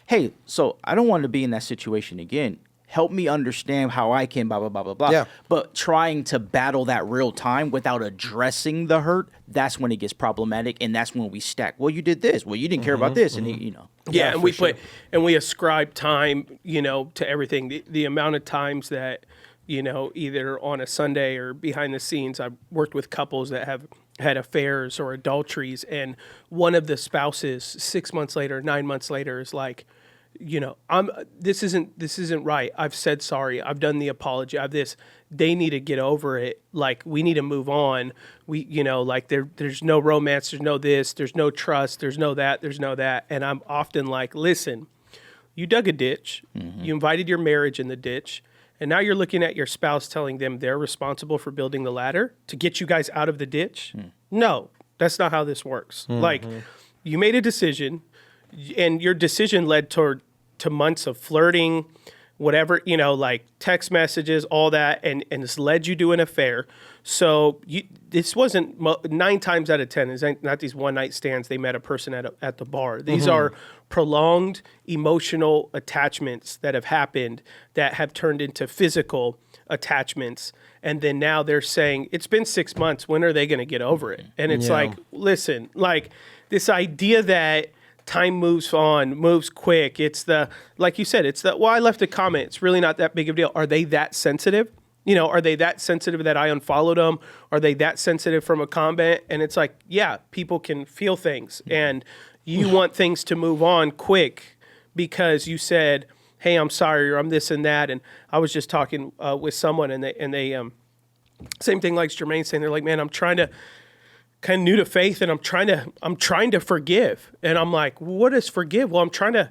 hey, so I don't want to be in that situation again. Help me understand how I can blah, blah, blah, blah, blah. Yeah. But trying to battle that real time without addressing the hurt, that's when it gets problematic. And that's when we stack. Well, you did this. Well, you didn't care about this. And, you know. Yeah, and we ascribe time, you know, to everything. The amount of times that, you know, either on a Sunday or behind the scenes, I've worked with couples that have had affairs or adulteries. And one of the spouses 6 months later, 9 months later is like, you know, this isn't right. I've said sorry. I've done the apology. I've this. They need to get over it. Like, we need to move on. We, you know, like there's no romance. There's no this. There's no trust. There's no that. There's no that. And I'm often like, listen, you dug a ditch. You invited your marriage in the ditch. And now you're looking at your spouse telling them they're responsible for building the ladder to get you guys out of the ditch. No, that's not how this works. Like, you made a decision, and your decision led to months of flirting, whatever, you know, like text messages, all that, and this led you to an affair. So this wasn't 9 times out of 10. It's not these one night stands. They met a person at the bar. These are prolonged emotional attachments that have happened that have turned into physical attachments. And then now they're saying, it's been 6 months. When are they going to get over it? And it's like, listen, like this idea that time moves on, moves quick. It's the, like you said, it's the, well, I left a comment. It's really not that big of a deal. Are they that sensitive? You know, are they that sensitive that I unfollowed them? Are they that sensitive from a comment? And it's like, yeah, people can feel things. And you want things to move on quick because you said, hey, I'm sorry, or I'm this and that. And I was just talking with someone, and they same thing like Jermaine saying, they're like, man, I'm trying to, kind of new to faith, and I'm trying to forgive. And I'm like, what is forgive? Well, I'm trying to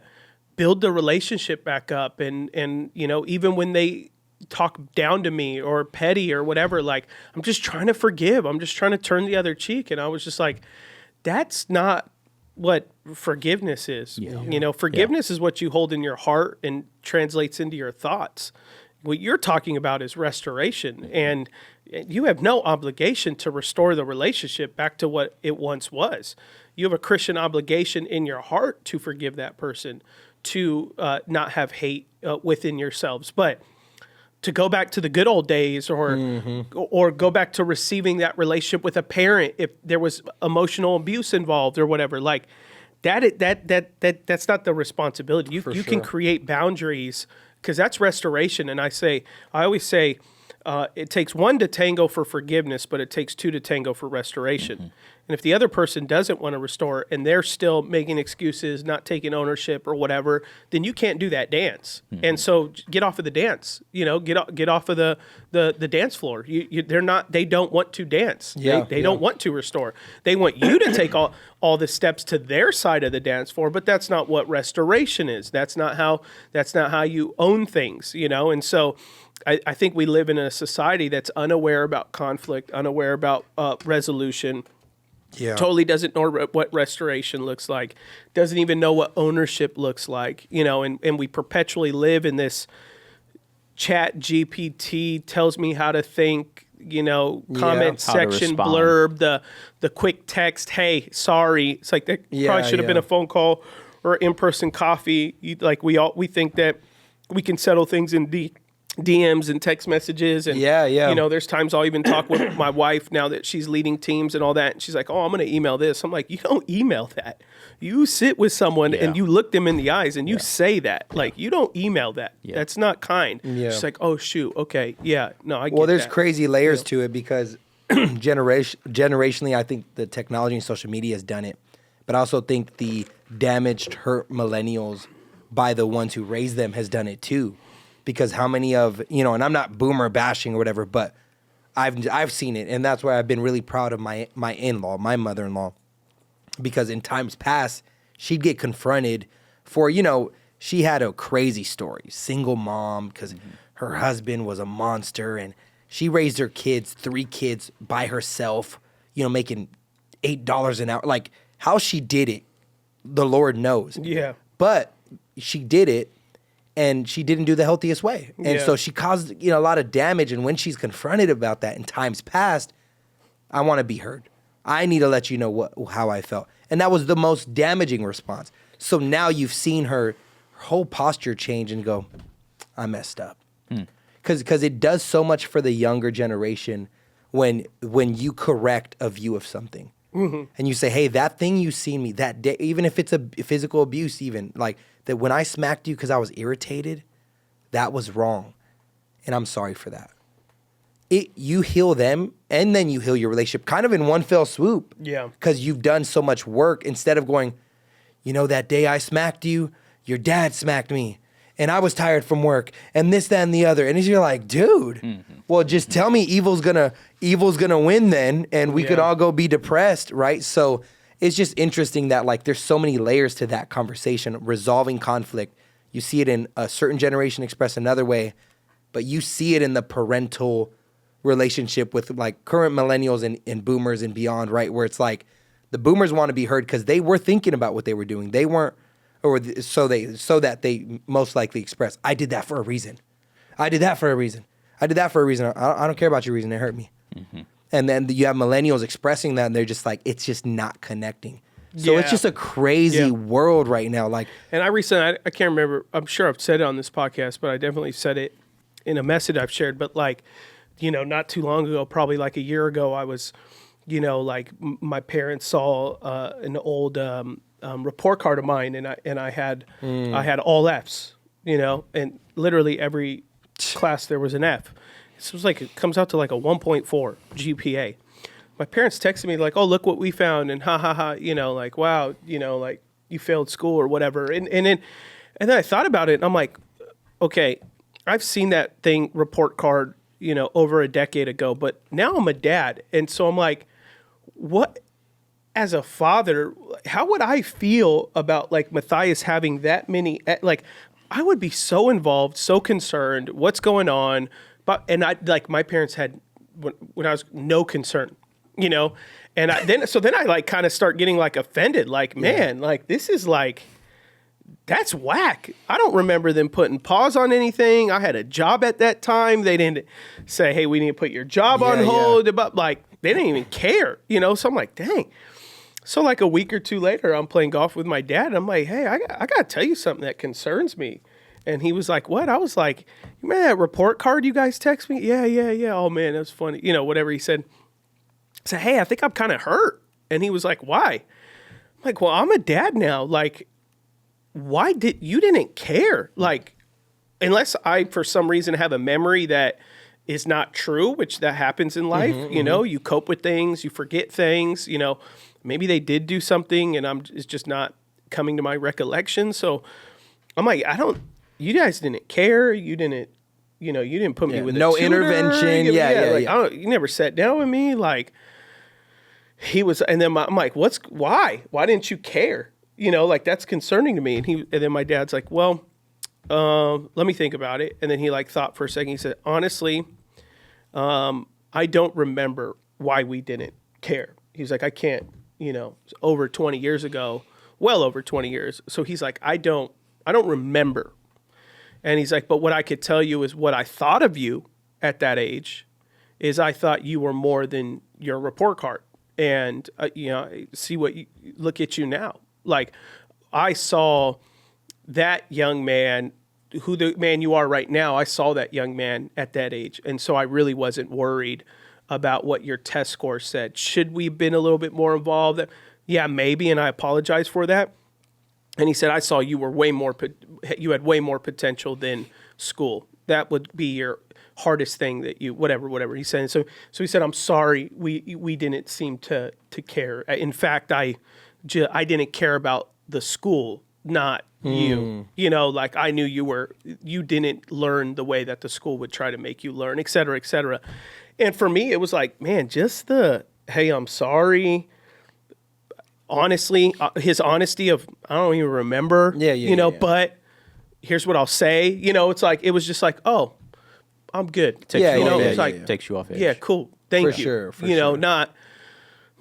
build the relationship back up. And you know, even when they talk down to me or petty or whatever, like, I'm just trying to forgive. I'm just trying to turn the other cheek. And I was just like, that's not what forgiveness is. You know, forgiveness is what you hold in your heart and translates into your thoughts. What you're talking about is restoration, and you have no obligation to restore the relationship back to what it once was. You have a Christian obligation in your heart to forgive that person, to not have hate within yourselves. But to go back to the good old days, or go back to receiving that relationship with a parent if there was emotional abuse involved or whatever, like that's not the responsibility. You can create boundaries, because that's restoration. And I always say, it takes 1 to tango for forgiveness, but it takes 2 to tango for restoration. And if the other person doesn't want to restore and they're still making excuses, not taking ownership or whatever, then you can't do that dance. And so get off of the dance. You know, get off of the dance floor. They don't want to dance. They don't want to restore. They want you to take all the steps to their side of the dance floor, but that's not what restoration is. That's not how you own things, you know. And so I think we live in a society that's unaware about conflict, unaware about resolution. Totally doesn't know what restoration looks like, doesn't even know what ownership looks like, you know, and we perpetually live in this chat GPT tells me how to think, you know, comment section blurb, the quick text, hey, sorry. It's like that probably should have been a phone call or in-person coffee. We think that we can settle things in DMs and text messages. And, you know, there's times I'll even talk with my wife now that she's leading teams and all that. And she's like, oh, I'm going to email this. I'm like, you don't email that. You sit with someone and you look them in the eyes and you say that. Like, you don't email that. That's not kind. She's like, oh, shoot. Okay. Yeah. No, I get Well, there's that. crazy layers to it because generationally, I think the technology and social media has done it. But I also think the damaged, hurt millennials by the ones who raised them has done it too. Because how many of, you know, and I'm not boomer bashing or whatever, but I've seen it. And that's why I've been really proud of my in-law, my mother-in-law. Because in times past, she'd get confronted for, you know, she had a crazy story. Single mom, because her husband was a monster. And she raised her kids, 3 kids by herself, you know, making $8 an hour. Like, how she did it the Lord knows. Yeah. But she did it, and she didn't do the healthiest way. And so she caused, a lot of damage. And when she's confronted about that in times past, I want to be heard. I need to let you know how I felt. And that was the most damaging response. So now you've seen her whole posture change and go, I messed up. Because it does so much for the younger generation when you correct a view of something. And you say, hey, that thing you seen me that day, even if it's a physical abuse, even like that when I smacked you because I was irritated, that was wrong. And I'm sorry for that. You heal them and then you heal your relationship kind of in one fell swoop. Yeah. Because you've done so much work instead of going, that day I smacked you, your dad smacked me. And I was tired from work, and this, that, and the other. And you're like, dude, well, just tell me evil's gonna win then, and we could all go be depressed, right? So it's just interesting that like there's so many layers to that conversation, resolving conflict. You see it in a certain generation expressed another way, but you see it in the parental relationship with like current millennials and boomers and beyond, right? Where it's like the boomers want to be heard because they were thinking about what they were doing. They weren't. So that they most likely express, I did that for a reason. I did that for a reason. I did that for a reason. I don't care about your reason. It hurt me. And then you have millennials expressing that, and they're just like, it's just not connecting. So it's just a crazy world right now. Like, and I recently, I can't remember. I'm sure I've said it on this podcast, but I definitely said it in a message I've shared. But like, not too long ago, probably like a year ago, I was, like my parents saw an old. Report card of mine, and I had all Fs, and literally every class there was an F. This was like, it comes out to like a 1.4 GPA. My parents texted me like, oh, look what we found, and ha ha ha, like, wow, like you failed school or whatever. And then I thought about it, and I'm like, okay, I've seen that thing report card, over a decade ago, but now I'm a dad, and so I'm like, what? As a father, how would I feel about like Matthias having that many? Like, I would be so involved, so concerned. What's going on? And I like my parents had when I was no concern, And then I like kind of start getting like offended. Like, man, like this is like that's whack. I don't remember them putting pause on anything. I had a job at that time. They didn't say, hey, we need to put your job on hold. But like they didn't even care, So I'm like, dang. So like a week or two later, I'm playing golf with my dad. And I'm like, hey, I got to tell you something that concerns me. And he was like, what? I was like, you remember that report card you guys text me? Yeah. Oh, man, that was funny. Whatever he said. I said, hey, I think I'm kind of hurt. And he was like, why? I'm like, well, I'm a dad now. Like, why you didn't care? Like, unless I, for some reason, have a memory that is not true, which that happens in life. You cope with things, you forget things, Maybe they did do something and it's just not coming to my recollection. So I'm like, you guys didn't care. You didn't put me with no a tutor. Intervention. You never sat down with me. Like he was, and then I'm like, why didn't you care? Like that's concerning to me. And then my dad's like, well, let me think about it. And then he like thought for a second. He said, honestly, I don't remember why we didn't care. He's like, I can't. Over 20 years ago, well over 20 years. So he's like, I don't remember. And he's like, but what I could tell you is what I thought of you at that age is I thought you were more than your report card. And, look at you now. Like I saw that young man, who the man you are right now, I saw that young man at that age. And so I really wasn't worried about what your test score said. Should we have been a little bit more involved? Yeah, maybe, and I apologize for that. And he said, I saw you had way more potential than school. That would be your hardest thing that you, whatever he said. So he said, I'm sorry, we didn't seem to care. In fact, I didn't care about the school, not you. Like I knew you didn't learn the way that the school would try to make you learn, et cetera, et cetera. And for me, it was like, man, just hey, I'm sorry. Honestly, his honesty of, I don't even remember, but here's what I'll say. It's like, it was just like, oh, I'm good. Takes you off edge. Yeah, cool. Thank you. For sure. Not,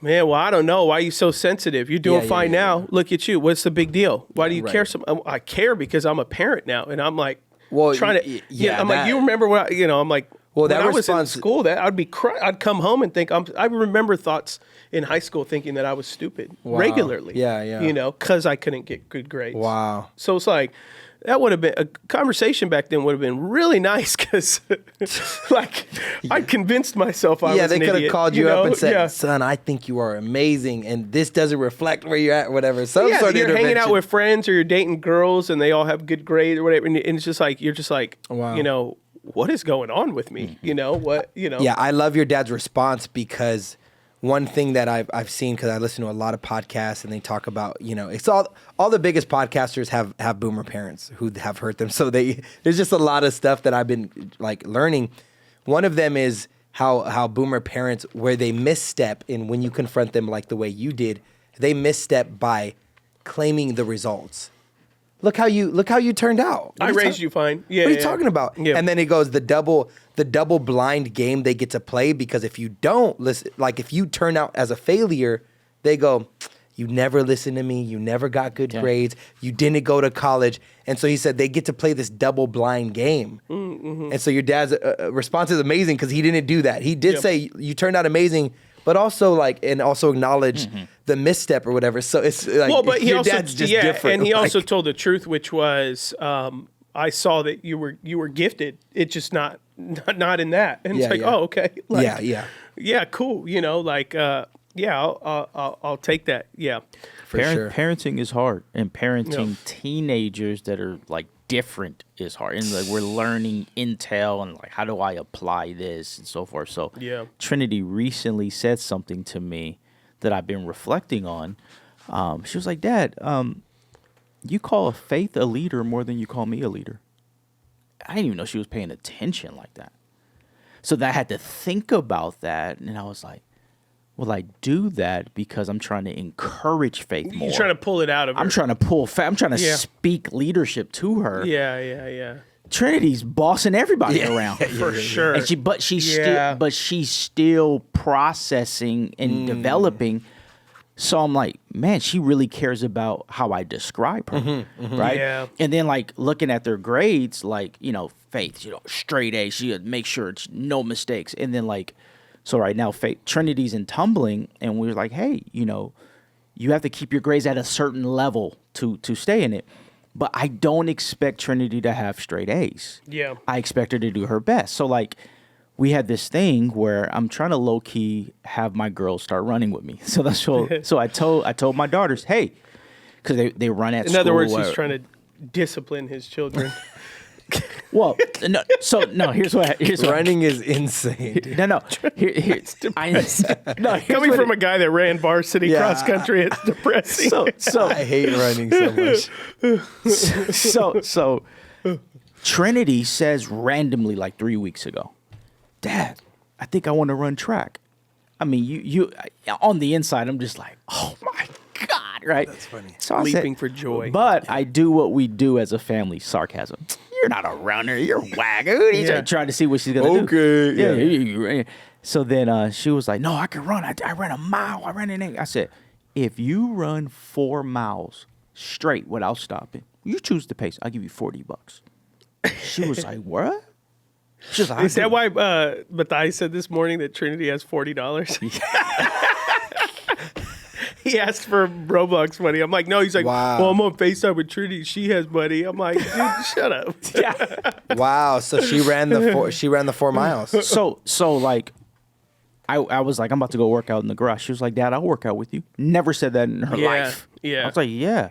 Man, well, I don't know. Why are you so sensitive? You're doing fine now. Look at you. What's the big deal? Why do you care so much? I care because I'm a parent now, and I'm like trying to. I'm like, you remember what? I'm like. Well, when I was in school, that I'd come home and think I remember thoughts in high school thinking that I was stupid regularly. Yeah. Because I couldn't get good grades. Wow. So it's like that would have been a conversation back then. Would have been really nice because, like, I convinced myself I was an idiot. Yeah, they could have called you up and said, "Son, I think you are amazing, and this doesn't reflect where you're at, or whatever." Some sort of you're hanging out with friends or you're dating girls and they all have good grades or whatever, and it's just like you're just like, wow. What is going on with me? Yeah, I love your dad's response because one thing that I've seen, because I listen to a lot of podcasts and they talk about, it's all the biggest podcasters have boomer parents who have hurt them. So there's just a lot of stuff that I've been like learning. One of them is how boomer parents, where they misstep in when you confront them like the way you did, they misstep by claiming the results. Look how you turned out. I raised you fine. Yeah. What are you talking about? Yeah. And then it goes the double blind game they get to play, because if you don't listen, like if you turn out as a failure, they go, you never listened to me, you never got good grades, you didn't go to college. And so he said they get to play this double blind game. Mm-hmm. And so your dad's response is amazing because he didn't do that. He did say you turned out amazing, but also also acknowledge the misstep or whatever. So it's like, but your dad's just different. And he also told the truth, which was, I saw that you were gifted. It's just not in that. And it's like, oh, okay. Like, yeah, cool. I'll take that. Yeah. For sure. Parenting is hard, and parenting teenagers that are like different is hard. And like we're learning intel and like how do I apply this and so forth. So Trinity recently said something to me that I've been reflecting on. She was like, Dad, you call Faith a leader more than you call me a leader. I didn't even know she was paying attention like that. So that I had to think about that, and I was like, well, I do that because I'm trying to encourage Faith more. You're trying to pull it out of her. I'm trying to speak leadership to her. Yeah. Trinity's bossing everybody around for sure. And she's still processing and developing. So I'm like, man, she really cares about how I describe her, right? Yeah. And then like looking at their grades, like Faith, straight A. She would make sure it's no mistakes. And then like. So right now, Trinity's in tumbling, and we're like, hey, you have to keep your grades at a certain level to stay in it. But I don't expect Trinity to have straight A's. Yeah. I expect her to do her best. So like, we had this thing where I'm trying to low key have my girls start running with me. So that's what. So I told my daughters, hey, because they run at school. In other words, he's trying to discipline his children. Well, here's what running is insane. Dude. No. Coming from a guy that ran varsity cross country, it's depressing. So I hate running so much. So Trinity says randomly like 3 weeks ago, Dad, I think I want to run track. I mean, you on the inside, I'm just like, oh my God, right? That's funny. So leaping for joy. But I do what we do as a family, sarcasm. You're not a runner. You're a wagger. He's trying to see what she's going to do. Okay. Yeah. So then she was like, no, I can run. I ran a mile. I ran an 8. I said, if you run 4 miles straight without stopping, you choose the pace. I'll give you $40. She was like, what? Is that why Matthias said this morning that Trinity has $40? He asked for Roblox money. I'm like, no. He's like, well, I'm on FaceTime with Trinity. She has money. I'm like, dude, shut up. Wow. So she ran the 4 miles. So like, I was like, I'm about to go work out in the garage. She was like, Dad, I'll work out with you. Never said that in her life. Yeah. I was like, yeah.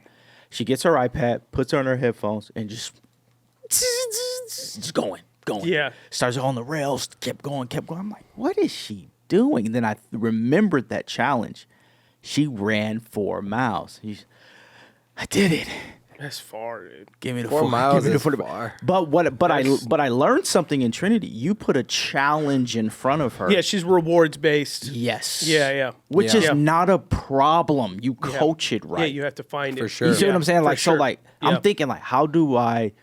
She gets her iPad, puts on her headphones, and just going. Yeah. Starts on the rails, kept going. I'm like, what is she doing? And then I remembered that challenge. She ran 4 miles. I did it. That's far, dude. Give me the 4 miles. Is far. But I learned something in Trinity. You put a challenge in front of her. Yeah, she's rewards based. Yes. Yeah. Which is not a problem. You coach it right. Yeah, you have to find it for sure. You see what I'm saying? Like sure. I'm thinking like, how do I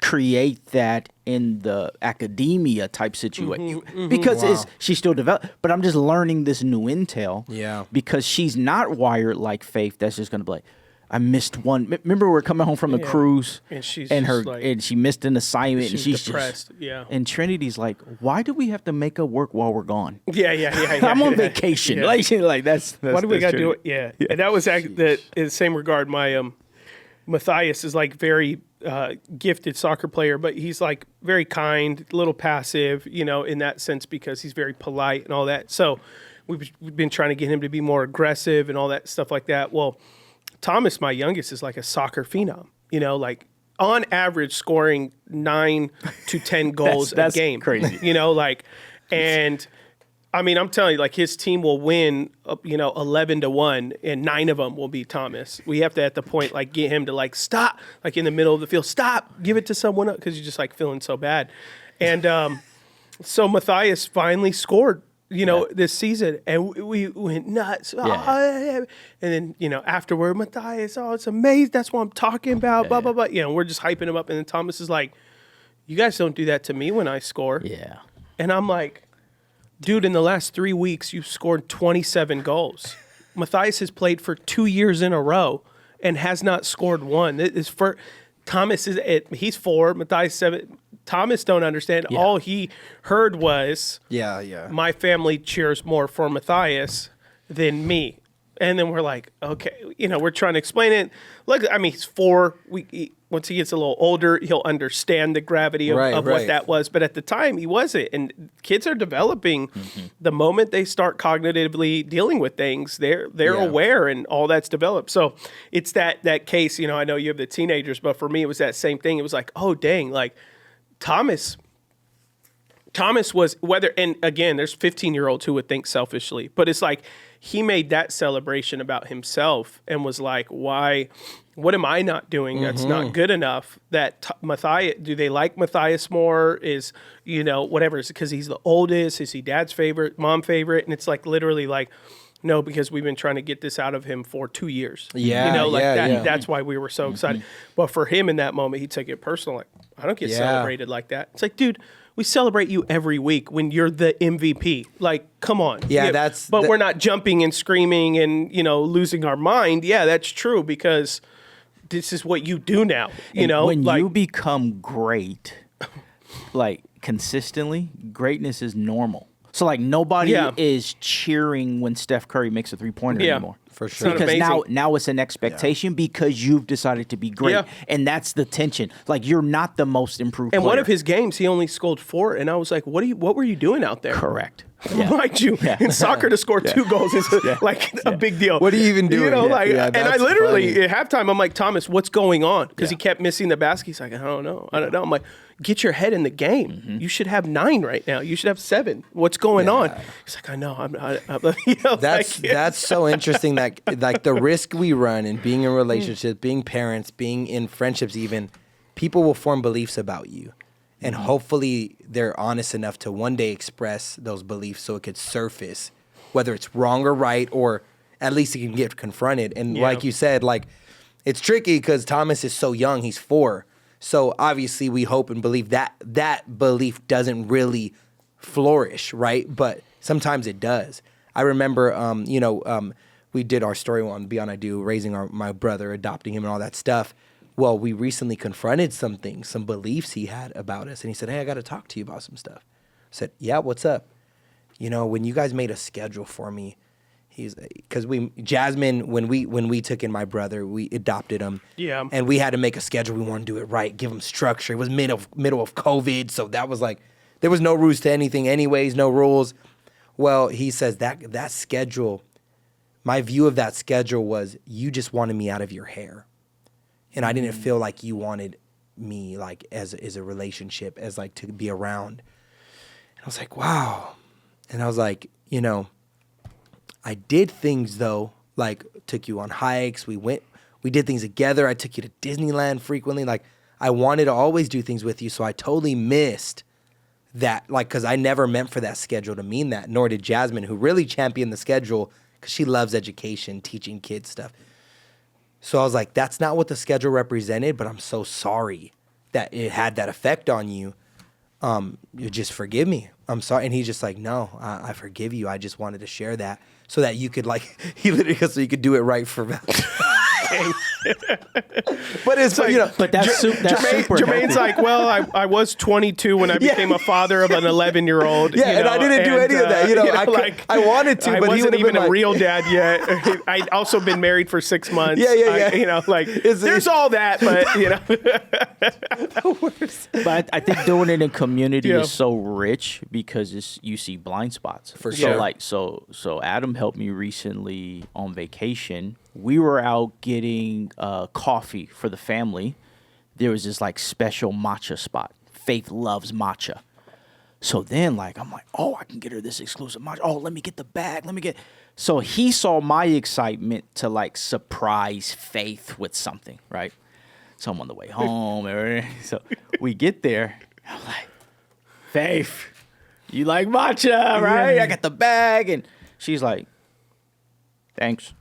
create that in the academia type situation because she's still developed. But I'm just learning this new intel. Yeah. Because she's not wired like Faith. That's just gonna be like, I missed one. Remember, we're coming home from a cruise, and she's and just like, and she missed an assignment, and she's depressed. Just, And Trinity's like, why do we have to make up work while we're gone? Yeah. I'm on vacation. Yeah. Like that's why do we got to do Trinity. it? Yeah. And that was in the same regard. My Matthias is like very gifted soccer player, but he's like very kind, a little passive, in that sense because he's very polite and all that. So we've been trying to get him to be more aggressive and all that stuff like that. Well, Thomas, my youngest, is like a soccer phenom, like on average scoring 9 to 10 goals that's a game. Crazy. And I mean, I'm telling you, like his team will win, 11-1, and 9 of them will be Thomas. We have to, at the point, like get him to like stop, like in the middle of the field, stop, give it to someone else because you're just like feeling so bad. And so Matthias finally scored, this season, and we went nuts. And then, afterward, Matthias, it's amazing. That's what I'm talking about. Blah blah blah. We're just hyping him up, and then Thomas is like, "You guys don't do that to me when I score." Yeah. And I'm like, dude, in the last 3 weeks, you've scored 27 goals. Matthias has played for 2 years in a row and has not scored one. Thomas he's 4, Matthias 7. Thomas don't understand. Yeah. All he heard was, my family cheers more for Matthias than me. And then we're like, okay, we're trying to explain it. Look, I mean, he's 4. Once he gets a little older, he'll understand the gravity of what that was. But at the time, he wasn't. And kids are developing. The moment they start cognitively dealing with things, they're aware, and all that's developed. So it's that case. I know you have the teenagers, but for me, it was that same thing. It was like, oh dang, like Thomas was and again, there's 15-year-olds who would think selfishly, but it's like he made that celebration about himself and was like, why? What am I not doing that's not good enough? That Matthias, do they like Matthias more? Is, whatever. Is it because he's the oldest? Is he dad's favorite, mom favorite? And it's like literally like, no, because we've been trying to get this out of him for 2 years. That's why we were so excited. But for him in that moment, he took it personal. Like, I don't get celebrated like that. It's like, dude, we celebrate you every week when you're the MVP. Like, come on. But we're not jumping and screaming and, losing our mind. Yeah, that's true because this is what you do now. When you become great, like consistently, greatness is normal. So like nobody is cheering when Steph Curry makes a 3-pointer anymore. For sure. Because now it's an expectation because you've decided to be great. Yeah. And that's the tension. Like you're not the most improved player. One of his games, he only scored 4. And I was like, what were you doing out there? Correct. Mind you, in soccer to score 2 goals is a big deal. What are you even doing? And I literally, at halftime, I'm like, Thomas, what's going on? Because he kept missing the basket. He's like, I don't know. I'm like, get your head in the game. You should have 9 right now. You should have 7. What's going on? He's like, I know. That's so interesting that like the risk we run in being in relationships, being parents, being in friendships even, people will form beliefs about you. And hopefully they're honest enough to one day express those beliefs so it could surface, whether it's wrong or right, or at least it can get confronted. And like you said, like it's tricky because Thomas is so young. He's 4. So obviously we hope and believe that belief doesn't really flourish, right? But sometimes it does. I remember, we did our story on Beyond I Do, raising my brother, adopting him and all that stuff. Well, we recently confronted some things, some beliefs he had about us. And he said, hey, I got to talk to you about some stuff. I said, yeah, what's up? When you guys made a schedule for me, because Jasmine, when we took in my brother, we adopted him. Yeah. And we had to make a schedule. We wanted to do it right, give him structure. It was middle of COVID. So that was like, there was no rules to anything anyways, no rules. Well, he says that schedule, my view of that schedule was you just wanted me out of your hair. And I didn't feel like you wanted me like as a relationship, as like to be around. And I was like, wow. And I was like, I did things though, like took you on hikes. We did things together. I took you to Disneyland frequently. Like I wanted to always do things with you. So I totally missed that, like, cause I never meant for that schedule to mean that, nor did Jasmine, who really championed the schedule cause she loves education, teaching kids stuff. So I was like, that's not what the schedule represented, but I'm so sorry. that it had that effect on you. You just forgive me. I'm sorry. And he's just like, no, I forgive you. I just wanted to share that so that you could like, he literally goes, so you could do it right for Valentine's. But it's like, but that's super Jermaine's like, well, I was 22 when I became a father of an 11-year-old. Yeah, and I didn't do any of that. I wanted to, but he wasn't even like, a real dad yet. I'd also been married for 6 months. Yeah. There's all that, but But I think doing it in community is so rich because you see blind spots. For sure. So Adam helped me recently on vacation. We were out getting coffee for the family. There was this like special matcha spot. Faith loves matcha. So then I'm like, oh, I can get her this exclusive matcha. Oh, let me get the bag. So he saw my excitement to like surprise Faith with something, right? So I'm on the way home. So we get there. I'm like, Faith, you like matcha, right? I got the bag. And she's like, thanks.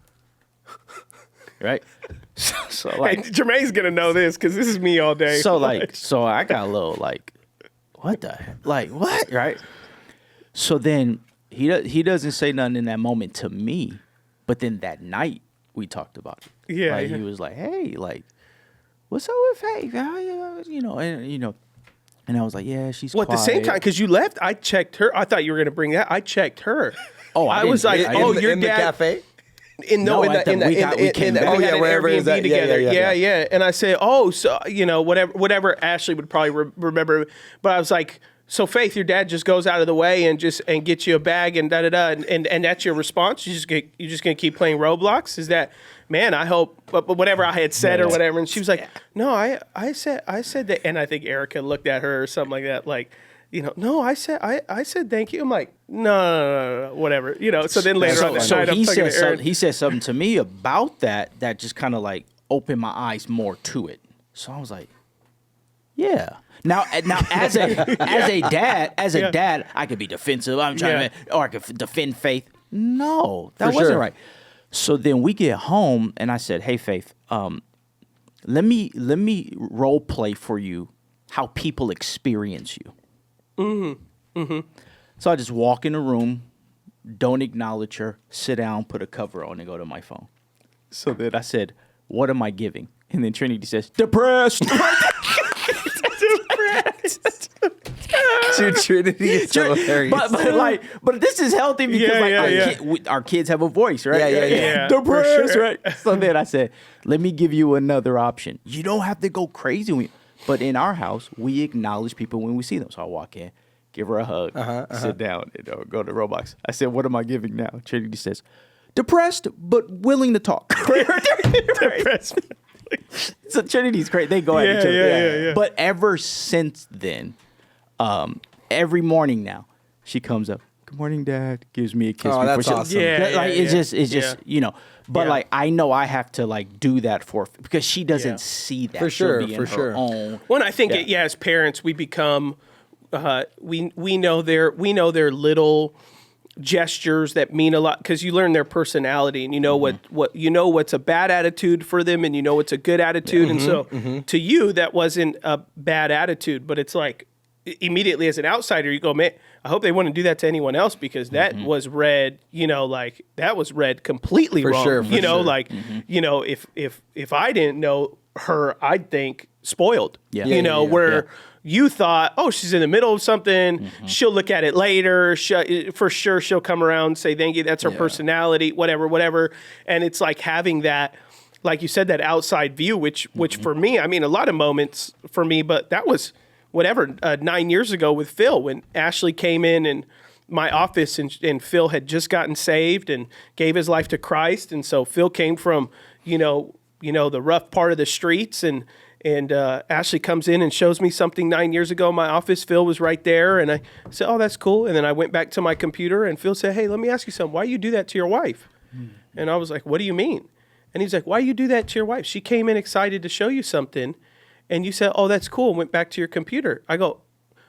Right? So and Jermaine's going to know this because this is me all day. So I got a little what the heck? What? Right? So then he doesn't say nothing in that moment to me. But then that night we talked about it. Yeah. He was like, hey, what's up with Faith? And I was like, yeah, she's quiet. At the same time, because you left, I checked her. I thought you were going to bring that. I checked her. Oh, I was like, your dad. In the cafe? Wherever is that? Together. Yeah. And I say, so whatever Ashley would probably remember, but I was like, so Faith, your dad just goes out of the way and gets you a bag and and that's your response. You're just gonna keep playing Roblox? Is that, man? I hope, but whatever I had said or whatever, and she was like, no, I said that, and I think Erica looked at her or something like that, no, I said thank you. I'm like, no, whatever. So then later on that night, I'm talking to Aaron. He said something to me about that just kind of opened my eyes more to it. So I was like, yeah. Now as a dad, I could be defensive. I'm trying to, or I could defend Faith. No, that wasn't right. So then we get home, and I said, hey, Faith, let me role play for you how people experience you. Mm-hmm. Mm-hmm. So I just walk in the room, don't acknowledge her, sit down, put a cover on, and go to my phone. So then I said, what am I giving? And then Trinity says, depressed. Dude, Trinity is so hilarious. But this is healthy because our kids have a voice, right? Yeah. Depressed, right? So then I said, let me give you another option. You don't have to go crazy. But in our house, we acknowledge people when we see them. So I walk in, give her a hug, sit down, and go to Roblox. I said, what am I giving now? Trinity says, depressed, but willing to talk. Depressed. So Trinity's great. They go at each other. Yeah. But ever since then, every morning now, she comes up, good morning, Dad, gives me a kiss. Oh, that's awesome. It's just But I know I have to do that because she doesn't see that. For sure. Own. Well, I think as parents, we become we know their little gestures that mean a lot because you learn their personality and you know what's a bad attitude for them and you know what's a good attitude. And so to you, that wasn't a bad attitude, but it's immediately as an outsider, you go, man, I hope they wouldn't do that to anyone else because that was read, that was read completely wrong. Sure, if I didn't know her, I'd think spoiled. Yeah. You thought, oh, she's in the middle of something. She'll look at it later. For sure, she'll come around and say, thank you. That's her personality, whatever. And it's having that, like you said, that outside view, which for me, I mean, a lot of moments for me, but that was 9 years ago with Phil when Ashley came in my office and Phil had just gotten saved and gave his life to Christ. And so Phil came from, the rough part of the streets and Ashley comes in and shows me something 9 years ago in my office. Phil was right there. And I said, oh, that's cool. And then I went back to my computer and Phil said, hey, let me ask you something. Why you do that to your wife? And I was like, what do you mean? And he's like, why you do that to your wife? She came in excited to show you something. And you said, oh, that's cool. And went back to your computer. I go,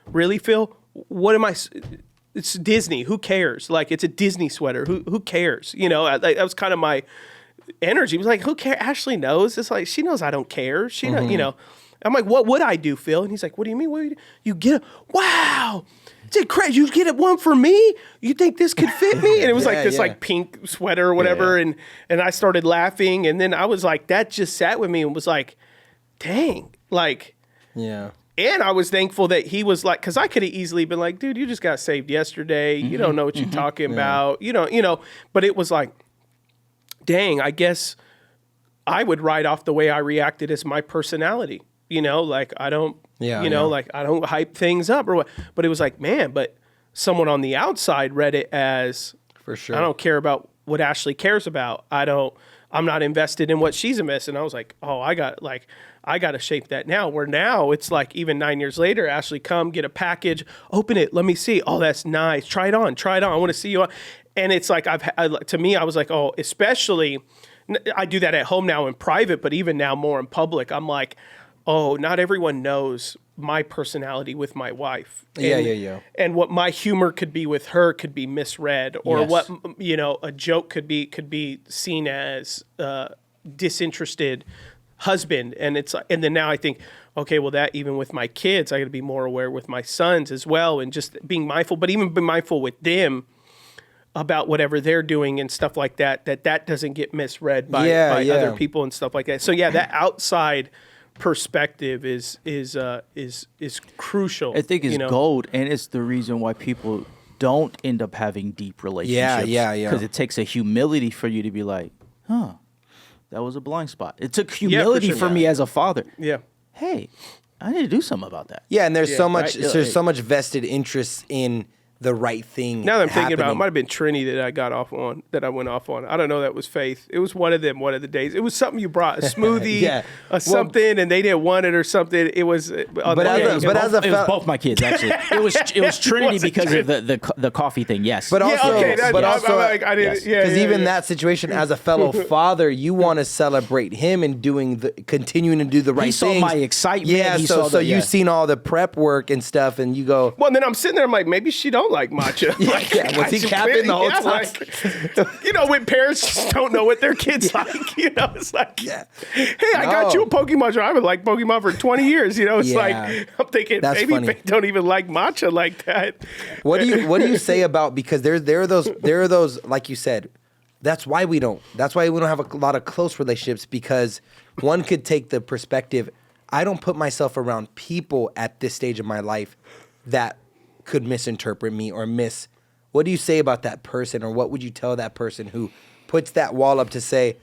really, Phil? What am I? It's Disney. Who cares? It's a Disney sweater. Who cares? That was kind of my energy. It was like, who cares? Ashley knows. It's she knows I don't care. She knows, I'm like, what would I do, Phil? And he's like, what do you mean? What do you get it? Wow. Is it crazy? You get it one for me? You think this could fit me? And it was like this like pink sweater or whatever. And I started laughing. And then I was like, that just sat with me and was like, dang, like, yeah. And I was thankful that he was like, because I could have easily been like, dude, you just got saved yesterday. You don't know what you're talking about. You know, but it was like, dang, I guess I would write off the way I reacted as my personality. You know, like I don't, like I don't hype things up or what. But it was like, man, but someone on the outside read it as, for sure, I don't care about what Ashley cares about. I'm not invested in what she's invested in. I was like, oh, I got to shape that now. Where now it's like even 9 years later, Ashley, come get a package, open it, let me see. Oh, that's nice. Try it on. I want to see you on. And it's like to me, I was like, oh, especially I do that at home now in private, but even now more in public, I'm like, oh, not everyone knows my personality with my wife. And, and what my humor could be with her could be misread, or what, a joke could be seen as disinterested husband. And then now I think, okay, well, that even with my kids, I got to be more aware with my sons as well, and just being mindful, but even be mindful with them about whatever they're doing and stuff like that doesn't get misread by other people and stuff like that. So that outside perspective is crucial. I think it's gold, and it's the reason why people don't end up having deep relationships. Because it takes a humility for you to be like, huh, that was a blind spot. It took humility for me as a father. Yeah. Hey, I need to do something about that. Yeah, and there's so much vested interest in the right thing. Now that I'm thinking about it, might have been Trini that I went off on. I don't know. That was Faith. It was one of the days. It was something you brought, a smoothie, something, and they didn't want it or something. It was. It was both my kids actually. It was Trinity because of the coffee thing. Yes, but also, because even that situation, as a fellow father, you want to celebrate him and continuing to do the right thing. He saw my excitement. Yeah, so you've seen all the prep work and stuff, and you go. Well, and then I'm sitting there. I'm like, maybe she don't like matcha. Was he capping the whole time? When parents just don't know what their kids like, it's like, hey, I got you a Pokemon. I would like Pokemon for 20 years. It's like, I'm thinking, maybe they don't even like matcha like that. What do you say about, because there are those, like you said, that's why we don't have a lot of close relationships, because one could take the perspective, I don't put myself around people at this stage of my life that could misinterpret me or what do you say about that person, or what would you tell that person who puts that wall up to say,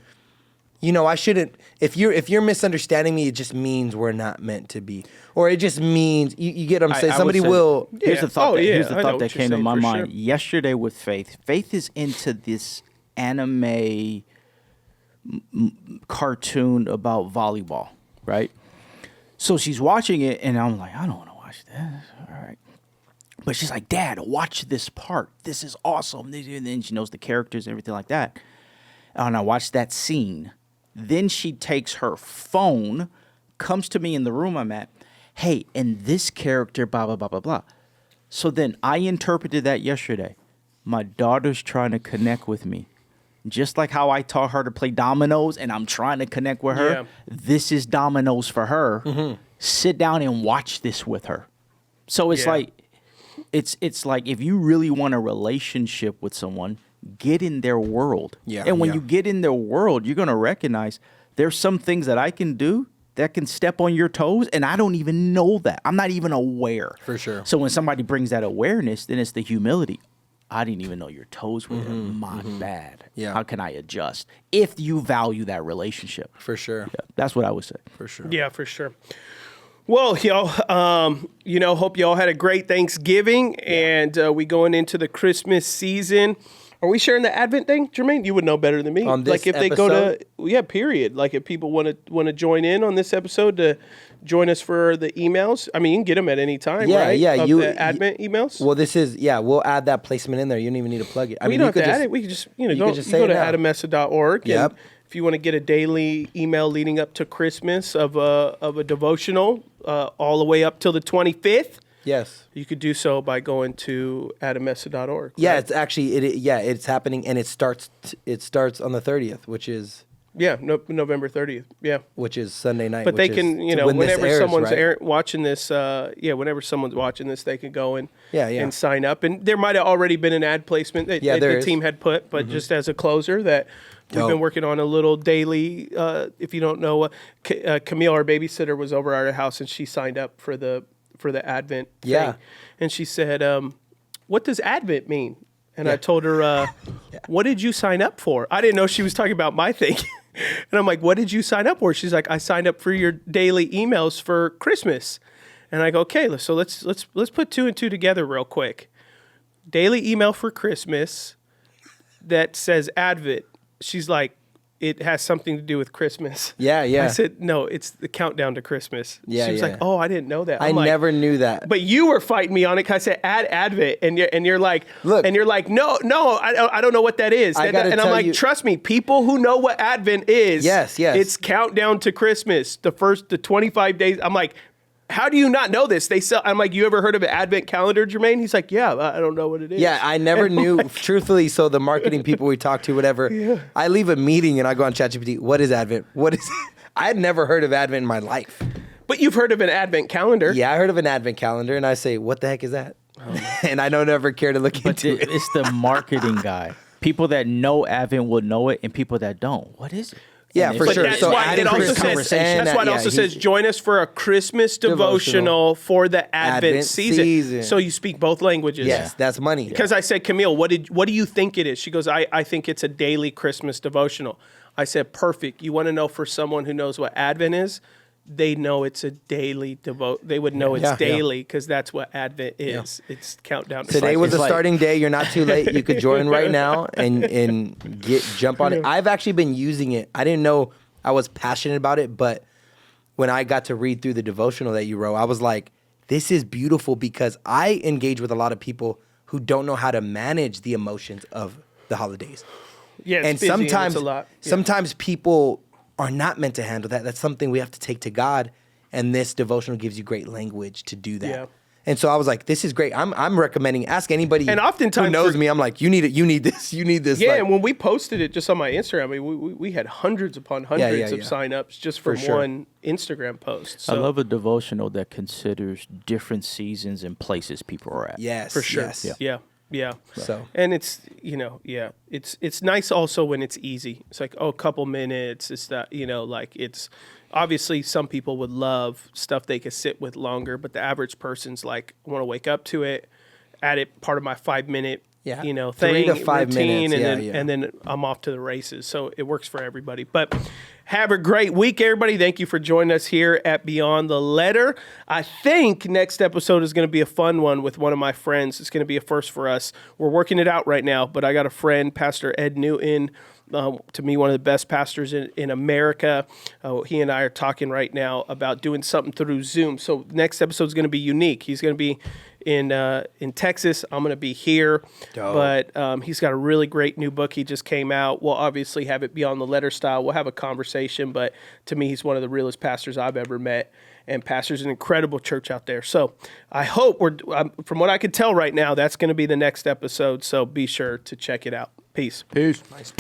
I shouldn't, if you're misunderstanding me, it just means we're not meant to be, or it just means you get what I'm saying. Somebody will. Here's the thought that came to my mind yesterday with Faith. Faith is into this anime cartoon about volleyball, right? So she's watching it, and I'm like, I don't want to watch this. All right. But she's like, Dad, watch this part. This is awesome. And then she knows the characters and everything like that. And I watched that scene. Then she takes her phone, comes to me in the room I'm at. Hey, and this character, blah, blah, blah, blah, blah. So then I interpreted that yesterday. My daughter's trying to connect with me. Just like how I taught her to play dominoes and I'm trying to connect with her. Yeah. This is dominoes for her. Mm-hmm. Sit down and watch this with her. So it's like, it's like if you really want a relationship with someone, get in their world. Yeah. And when you get in their world, you're going to recognize there's some things that I can do that can step on your toes, and I don't even know that. I'm not even aware. For sure. So when somebody brings that awareness, then it's the humility. I didn't even know your toes were there. My bad. Yeah. How can I adjust? If you value that relationship. For sure. Yeah, that's what I would say. For sure. Yeah, for sure. Well, hope y'all had a great Thanksgiving, and we going into the Christmas season. Are we sharing the Advent thing, Jermaine? You would know better than me. On this if episode? they go to period. Like if people want to join in on this episode to join us for the emails. I mean, you can get them at any time, right? Yeah, the Advent emails. Well, we'll add that placement in there. You don't even need to plug it. I mean, you don't have to add it. We can just go to adamessa.org. Yep. And if you want to get a daily email leading up to Christmas of a devotional all the way up till the 25th. Yes. You could do so by going to adamessa.org. Yeah, right? it's actually it's happening, and it starts on the 30th, which is Yeah, November 30th. Yeah. Which is Sunday night. But they can, whenever airs, someone's right? watching this, whenever someone's watching this, they can go and sign up. And there might have already been an ad placement that the team had put, but just as a closer that we've been working on a little daily. If you don't know, Camille, our babysitter, was over at our house and she signed up for the Advent thing. And she said, what does Advent mean? And I told her, what did you sign up for? I didn't know she was talking about my thing. And I'm like, what did you sign up for? She's like, I signed up for your daily emails for Christmas. And I go, okay, so let's put 2 and 2 together real quick. Daily email for Christmas that says Advent. She's like, it has something to do with Christmas. Yeah. I said, no, it's the countdown to Christmas. She was like, oh, I didn't know that. I never knew that. But you were fighting me on it because I said Advent, and you're like, look, and you're like, no, I don't know what that is. And I'm like, trust me, people who know what Advent is, yes, it's countdown to Christmas. The 25 days. I'm like, how do you not know this? I'm like, you ever heard of an Advent calendar, Jermaine? He's like, yeah, I don't know what it is. Yeah, I never knew, truthfully, so the marketing people we talk to, whatever, I leave a meeting and I go on ChatGPT, what is Advent? What is I had never heard of Advent in my life. But you've heard of an Advent calendar. Yeah, I heard of an Advent calendar, and I say, what the heck is that? Oh. And I don't ever care to look into it. It's the marketing guy. People that know Advent will know it, and people that don't. What is it? Yeah, for sure. That's why it also says, join us for a Christmas devotional for the Advent season. So you speak both languages. Yes, that's money. Because I said, Camille, what do you think it is? She goes, I think it's a daily Christmas devotional. I said, perfect. You want to know for someone who knows what Advent is? They know it's a daily they would know it's daily because that's what Advent is. Yeah. It's countdown. Today was the starting day. You're not too late. You could join right now and jump on it. I've actually been using it. I didn't know I was passionate about it, but when I got to read through the devotional that you wrote, I was like, this is beautiful because I engage with a lot of people who don't know how to manage the emotions of the holidays. Yeah, it's busy and it's a lot. Yeah. Sometimes people are not meant to handle that. That's something we have to take to God, and this devotional gives you great language to do that. Yeah. And so I was like, this is great. I'm recommending, ask anybody and oftentimes who knows me. I'm like, you need it. You need this. You need this. Yeah, and when we posted it just on my Instagram, I mean, we had hundreds upon hundreds of signups just from one Instagram post. So. I love a devotional that considers different seasons and places people are at. Yes, for sure. Yes. Yeah. So, and it's it's nice also when it's easy. It's like, a couple minutes. It's that, like it's obviously some people would love stuff they could sit with longer, but the average person's like, I want to wake up to it, add it part of my 5-minute thing, 3 to 5 routine, minutes, and then I'm off to the races. So it works for everybody. But have a great week, everybody. Thank you for joining us here at Beyond the Letter. I think next episode is going to be a fun one with one of my friends. It's going to be a first for us. We're working it out right now, but I got a friend, Pastor Ed Newton, to me, one of the best pastors in America. He and I are talking right now about doing something through Zoom. So next episode is going to be unique. He's going to be in Texas. I'm going to be here. Dope. But he's got a really great new book. He just came out. We'll obviously have it Beyond the Letter style. We'll have a conversation. But to me, he's one of the realest pastors I've ever met. And pastors an incredible church out there. So I hope from what I can tell right now, that's going to be the next episode. So be sure to check it out. Peace. Nice.